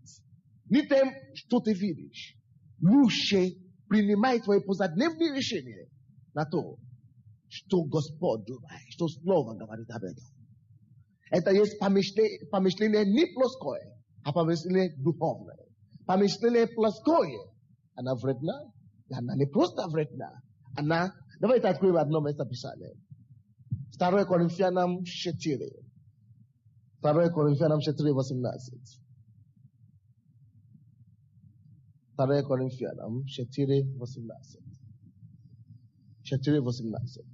A: не тем, что ты видишь. Лучше принимай твои повседневные решения на то, что Господь думает, что Слово говорит об этом. Это есть помышление не плоское, а помышление духовное. Помышление плоское, она вредна, она не просто вредна, она, давайте откроем одно место Писания. 2 Коринфянам 4. 2 Коринфянам 4, 18. 2 Коринфянам 4, 18. 4, 18.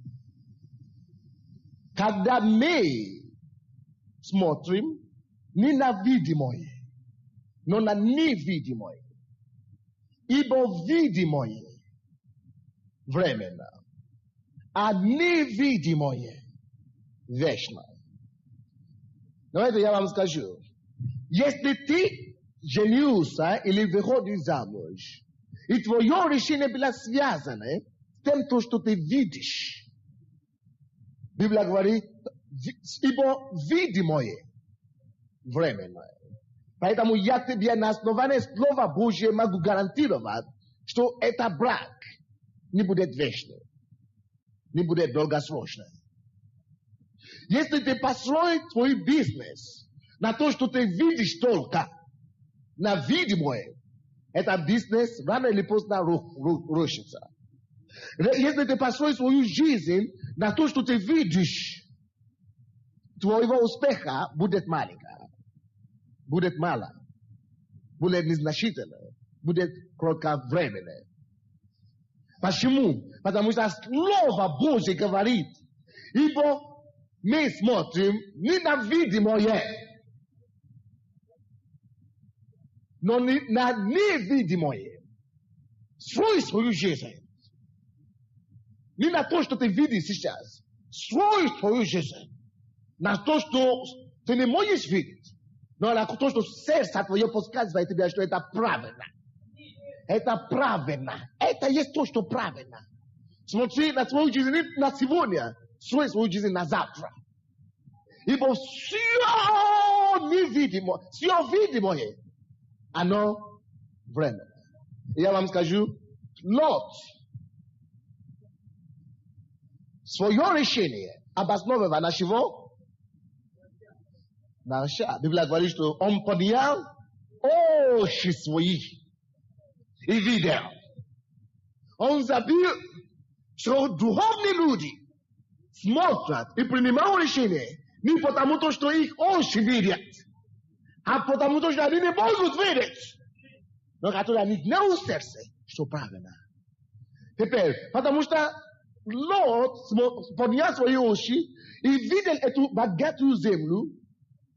A: Когда мы смотрим не на видимое, но на невидимое, ибо видимое временно, а невидимое вечно. Давайте я вам скажу. Если ты женился или выходишь замуж, и твое решение было связано с тем, что ты видишь, Библия говорит, ибо видимое временное. Поэтому я тебе на основании Слова Божьего могу гарантировать, что это брак не будет вечным, не будет долгосрочным. Если ты построишь твой бизнес на то, что ты видишь только, на видимое, этот бизнес рано или поздно рушится. Если ты построишь свою жизнь на то, что ты видишь, твоего успеха будет маленького, будет мало, будет незначительно, будет кратковременное. Почему? Потому что Слово Божье говорит, ибо мы смотрим не на видимое, но на невидимое. Строй свою жизнь. Не на то, что ты видишь сейчас. Строй свою жизнь. На то, что ты не можешь видеть. Но на то, что сердце твое подсказывает тебе, что это правильно. Это правильно. Это есть то, что правильно. Смотри на свою жизнь не на сегодня. Строй свою жизнь на завтра. Ибо все невидимое, все видимое, оно временно. Я вам скажу, Лот свое решение обосновывал на чего? На Раша. Библия говорит, что он поднял очи свои и видел. Он забыл, что духовные люди смотрят и принимают решение не потому, что их очи видят, а потому, что они не могут видеть. Но которые они знают в сердце, что правильно. Теперь, потому что Лот поднял свои очи и видел эту богатую землю,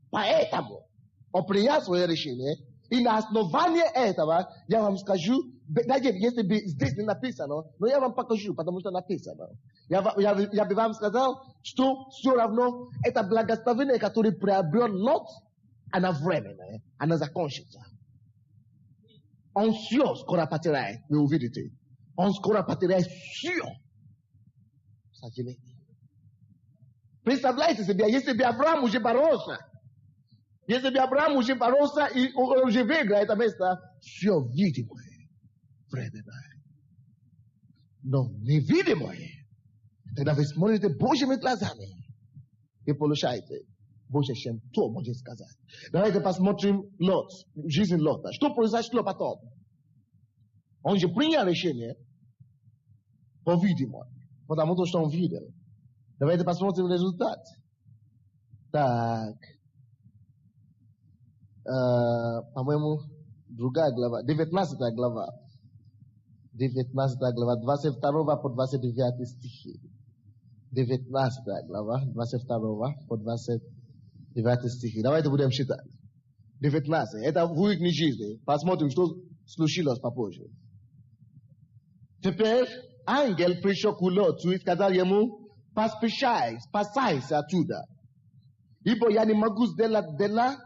A: поэтому он принял свое решение, и на основании этого я вам скажу, даже если бы здесь не написано, но я вам покажу, потому что написано. Я бы вам сказал, что все равно это благословение, которое приобрел Лот, оно временное, оно закончится. Он все скоро потеряет, вы увидите. Он скоро потеряет все. Представляете себе, если бы Авраам уже боролся, и уже выиграл это место, все видимое, временное. Но невидимое, когда вы смотрите Божьими глазами и получаете больше, чем то можно сказать. Давайте посмотрим Лот, жизнь Лота. Что произошло потом? Он же принял решение по-видимому, потому что он видел. Давайте посмотрим результат. Так. По-моему, другая глава, 19 глава. 19 глава, 22 по 29 стихи. 19 глава, 22 по 29 стихи. Давайте будем читать. 19. Это в их жизни. Посмотрим, что случилось попозже. Теперь ангел пришел к Лоту и сказал ему, спасайся оттуда. Ибо я не могу сделать дела,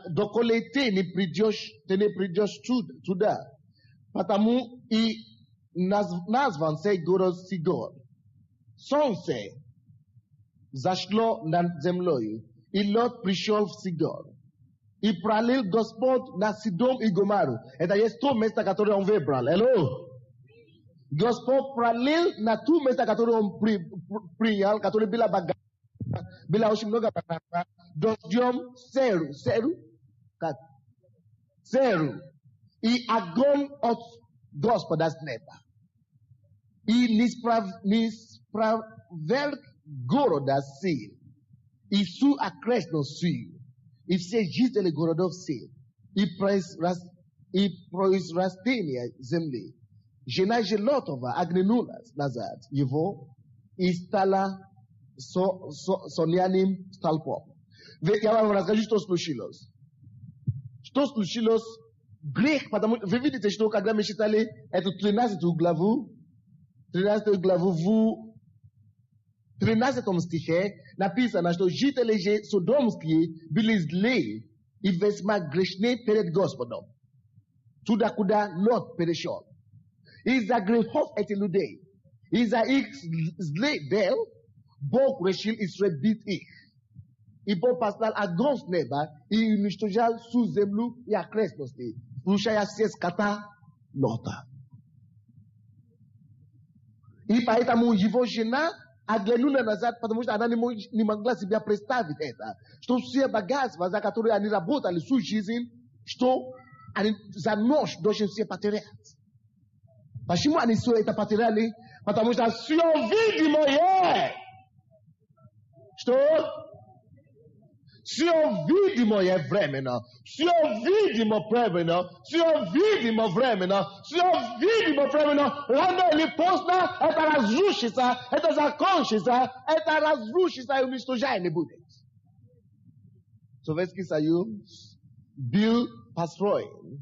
A: доколе ты не придешь туда. Потому и назван сей город Сидон. Солнце зашло над землей, и Лот пришел в Сидон. И пролил Господь на Сидом и Гоморру. Это есть то место, которое он выбрал. Hello? Господь пролил на то место, которое он принял, которое было богато. Было очень много богато. Дождем серу. И огонь от Господа с неба. И не справверг города сил. И всю окрестную сил. И все жители городов сил. И произрастение земли. Жена Желотова оглянулась назад его и стала соляним столпом. Я вам расскажу, что случилось. Что случилось? Грех, потому вы видите, что когда мы читали эту 13 главу, в 13 стихе написано, что жители Содомские были злые и весьма грешны перед Господом. Туда, куда Лот перешел. Из-за грехов этих людей, из-за их злых дел, Бог решил истребить их. И Бог послал огонь с неба и уничтожал всю землю и окрестности, включая все скота Лота. И поэтому его жена оглянула назад, потому что она не могла себя представить это. Что все богатства, за которые они работали всю жизнь, что они за ночь должны все потерять. Почему они все это потеряли? Потому что все видимое. Что? Все видимое временно. Все видимо временно. Все видимо временно. Все видимо временно. Рано или поздно это разрушится, это закончится, это разрушится и уничтожение будет. Советский Союз был построен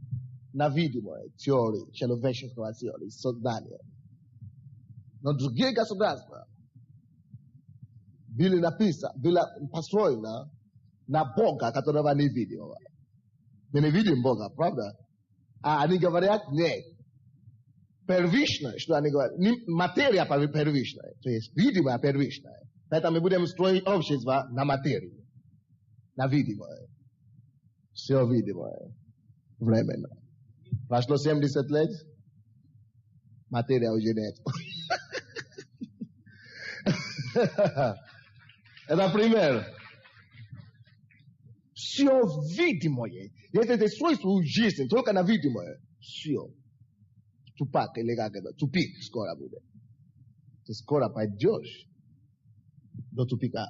A: на видимой теории, человеческого теории, создания. Но другие государства были построены на Бога, которого не видим. Мы не видим Бога, правда? А они говорят, нет. Первичное, что они говорят, материя первичная, то есть видимое первичное. Поэтому мы будем строить общество на материи, на видимое. Все видимое, временно. Прошло 70 лет, материя уже нет. Это пример. Все видимое. Если ты строишь свою жизнь только на видимое, все. Тупак или как это? Тупик скоро будет. Ты скоро пойдешь до тупика.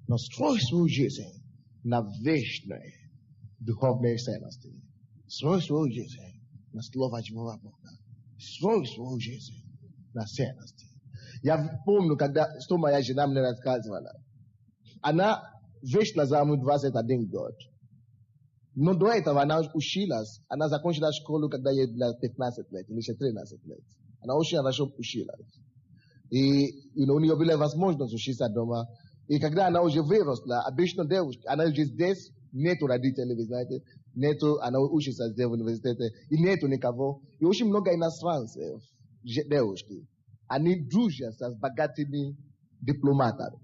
A: Но строй свою жизнь на вечной духовной ценности. Строй свою жизнь на слово живого Бога. Строй свою жизнь на ценности. Я помню, что моя жена мне рассказывала. Она вечно замуж 21 год. Но до этого она училась. Она закончила школу, когда ей было 15 лет, или 13 лет. Она очень хорошо училась. И у нее была возможность учиться дома. И когда она уже выросла, обычно девушка, она уже здесь, нету родителей, вы знаете, нету, она учится здесь в университете, и нету никого. И очень много иностранцев, девушки. Они дружат с богатыми дипломатами.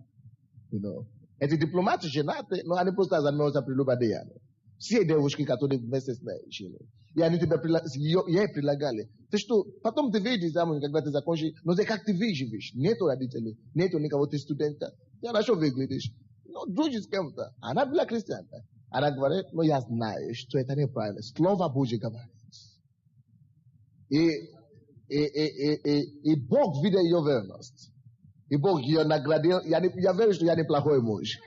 A: Эти дипломаты женаты, но они просто занимаются прелюбодеянием. Все девушки, которые вместе с ней, и они ей предлагали. Ты что, потом ты выйдешь замуж, когда ты закончишь, но как ты выживешь? Нету родителей, нету никого, ты студентка. Ты хорошо выглядишь. Но дружишь с кем-то. Она была христианка. Она говорит, но я знаю, что это неправильно. Слово Божье говорит. И Бог видел ее верность. И Бог ее наградил. Я верю, что я неплохой муж.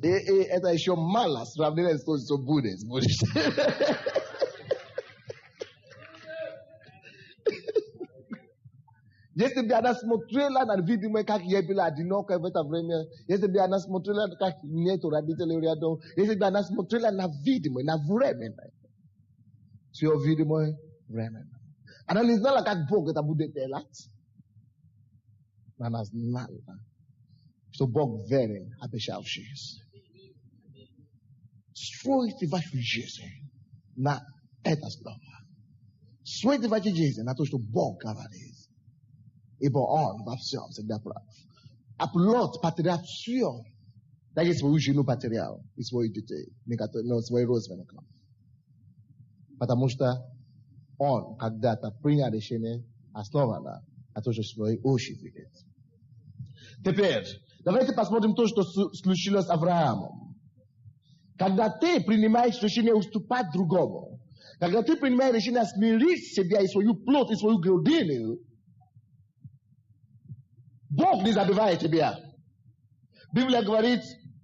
A: И это еще мало сравнение с той, что будет. Если бы она смотрела на видео, как ей было одиноко в это время, если бы она смотрела, как нету родителей рядом, если бы она смотрела на видео, на временно, все видео, временно. Она не знала, как Бог это будет делать. Она знала, что Бог верен обещавшись. Стройте вашу жизнь на это слово. Стройте вашу жизнь на то, что Бог говорит. Ибо Он во всем всегда прав. Оплот потерял все. Даже свою жену потерял и своих детей, но своих родственников. Потому что он когда-то принял решение, основано на то, что свои уши видит. Теперь, давайте посмотрим то, что случилось с Авраамом. Когда ты принимаешь решение уступать другому, когда ты принимаешь решение смирить себя и свою плоть, и свою гордыню, Бог не забывает тебя. Библия говорит,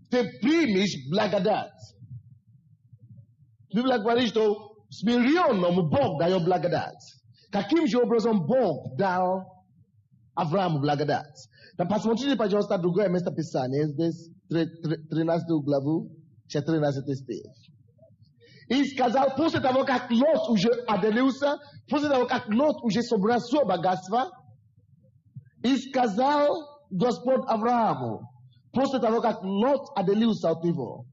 A: ты примешь благодать. Библия говорит, что смиренному Бог дает благодать. Каким же образом Бог дал Аврааму благодать? Да посмотрите, пожалуйста, другое место Писания, здесь 13 главу, 14 стих. И сказал, после того, как Лот уже отделился, после того, как Лот уже собрал все богатство, и сказал Господь Аврааму, после того, как Лот отделился от него,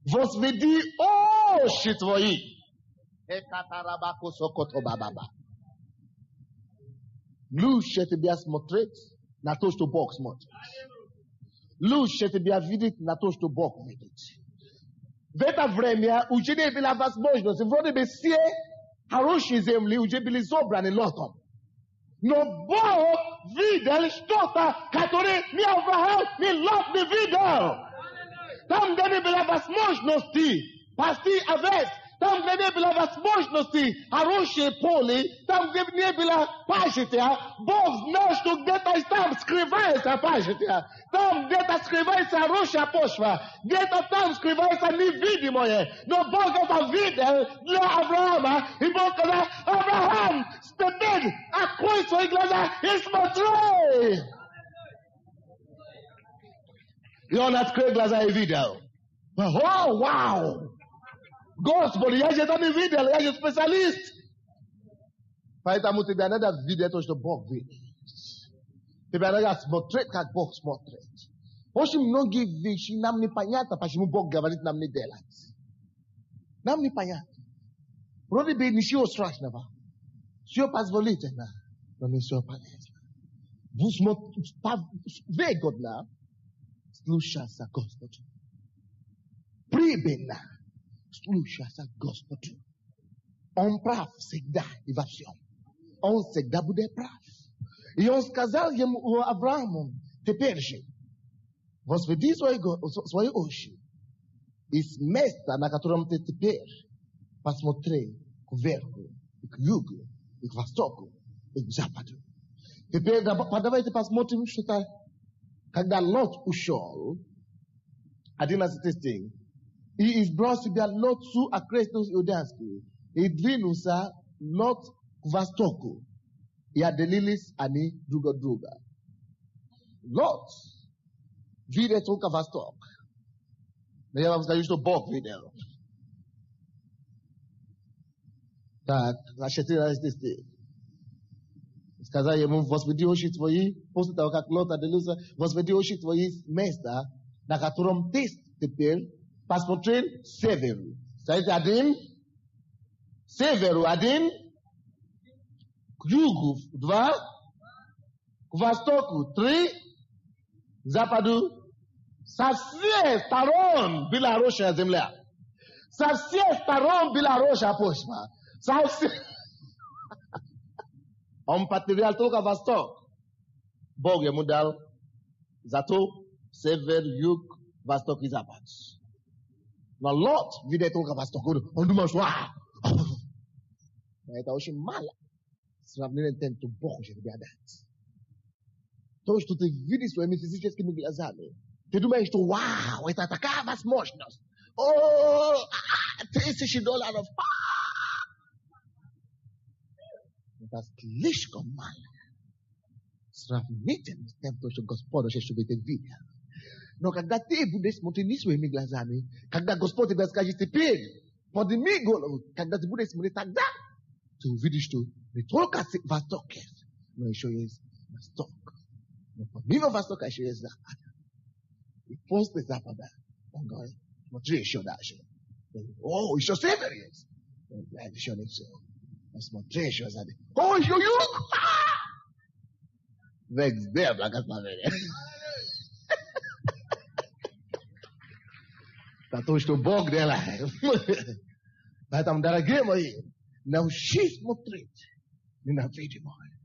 A: возведи очи твои. Lu ще тебе смотреть на то, что Бог смотрит. Lu ще тебя видеть на то, что Бог видит. В это время уже не была возможность вроде бы все хорошие земли уже были собраны лотом. Но Бог видел что-то, которое ни Авраам, ни Лот не видел. Там, где не было возможности пасти овец, там, где не было возможности хорошее поле, там, где не было пашетя, Бог знал, что где-то там скрывается пашетя, там где-то скрывается хорошая почва, где-то там скрывается невидимое. Но Бог это видел для Авраама, и Бог сказал: Авраам, теперь открой свои глаза и смотри. И он открыл глаза и видел. О, вау! Господи, я же это не видел, я же специалист. Поэтому тебе надо видеть то, что Бог видит. Тебе надо смотреть, как Бог смотрит. Очень многие вещи нам непонятно, почему Бог говорит нам не делать. Нам непонятно. Вроде бы ничего страшного. Все позволительно, но не все полезно. Выгодно слушаться Господу. Прибыльно слушаться Господу. Он прав всегда и во всем. Он всегда будет прав. И он сказал ему, Аврааму, теперь же, возведи свои очи из места, на котором ты теперь, посмотри кверху, и к югу, и к востоку, и к западу. Теперь давайте посмотрим что-то. Когда Лот ушел, 11 стих, и избрал себя Лот всю окрестность иудейскую, и двинулся Лот к востоку, и отделились они друг от друга. Лот видел только восток. Но я вам скажу, что Бог видел. Так, на 14 стих. Сказал ему: возведи очи твои, после того, как Лот отделился, возведи очи твои с места, на котором ты теперь, посмотри северу. Скажите: один, северу один, к югу два, к востоку три, к западу. Со всех сторон была хорошая земля. Со всех сторон была хорошая почва. Со всех... Он потерял только восток. Бог ему дал зато север, юг, восток и запад. Но Лот видит только восток. Он думал, что это очень мало. Сравнение тем, что Бог уже тебя дать. То, что ты видишь своими физическими глазами, ты думаешь, что вау, это такая возможность. О, $1000. Это слишком мало. Сравнительно с тем, что Господь уже тебе видел. Но когда ты будешь смотреть не своими глазами, когда Господь тебе скажет: теперь подними голову, когда ты будешь смотреть, тогда ты увидишь, что не только восток есть, но еще есть восток. Но помимо востока еще есть запад. И после запада он говорит: смотри еще дальше. О, еще север есть. Еще не все. Смотри еще сзади. О, еще юг! Везде благословение. Это то, что Бог делает. Поэтому, дорогие мои, научись смотреть не на видимое,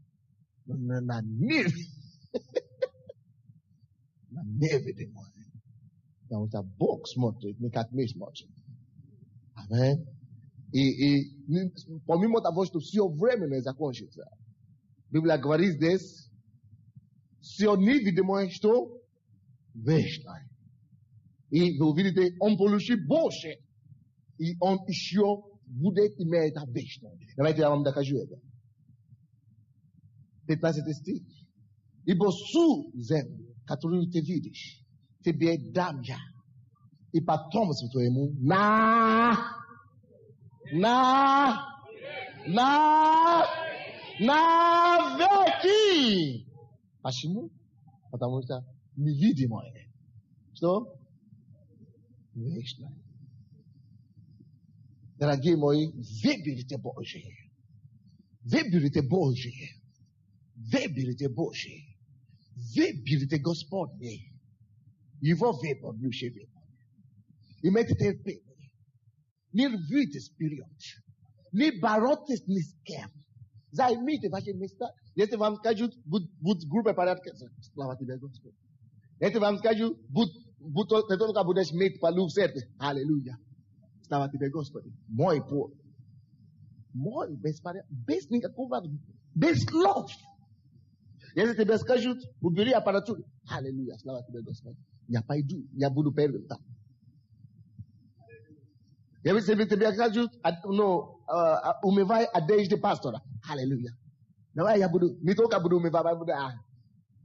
A: но на невидимое. Потому что Бог смотрит не как мы смотрим. Аминь. И помимо того, что все временно закончится, Библия говорит здесь, все невидимое, что вечное. И вы увидите, он получит больше, и он еще будет иметь вечное. Давайте я вам докажу это. 15 стих. Ибо всю землю, которую ты видишь, тебе дам я, и потомству твоему навеки. Почему? Потому что невидимое. Что? Вечное. Дорогие мои, выберите Божие. Выберите Божие. Vebirite boshe. Vebirite gospel ne. Ivo vapor blue shaving. You met it pay. Ni review it spirit. Ni barotis ni scam. Zai meet if I should mister. Yes, if I'm scheduled, but group of parad cancer. Slavati the gospel. Yes, if I'm scheduled, but Tetoka Buddha's mate Palu said, hallelujah. Slavati the gospel. More important. More best thing over best love. Yes, the best scheduled would be a paratu. Hallelujah. Slavati the gospel. Yapaidu, Yabudu Perita. Every single thing no, umevai adage the pastor. Hallelujah. Now I budu mitoka budu umevai budu ah.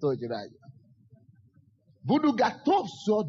A: Told you right. Budu got top so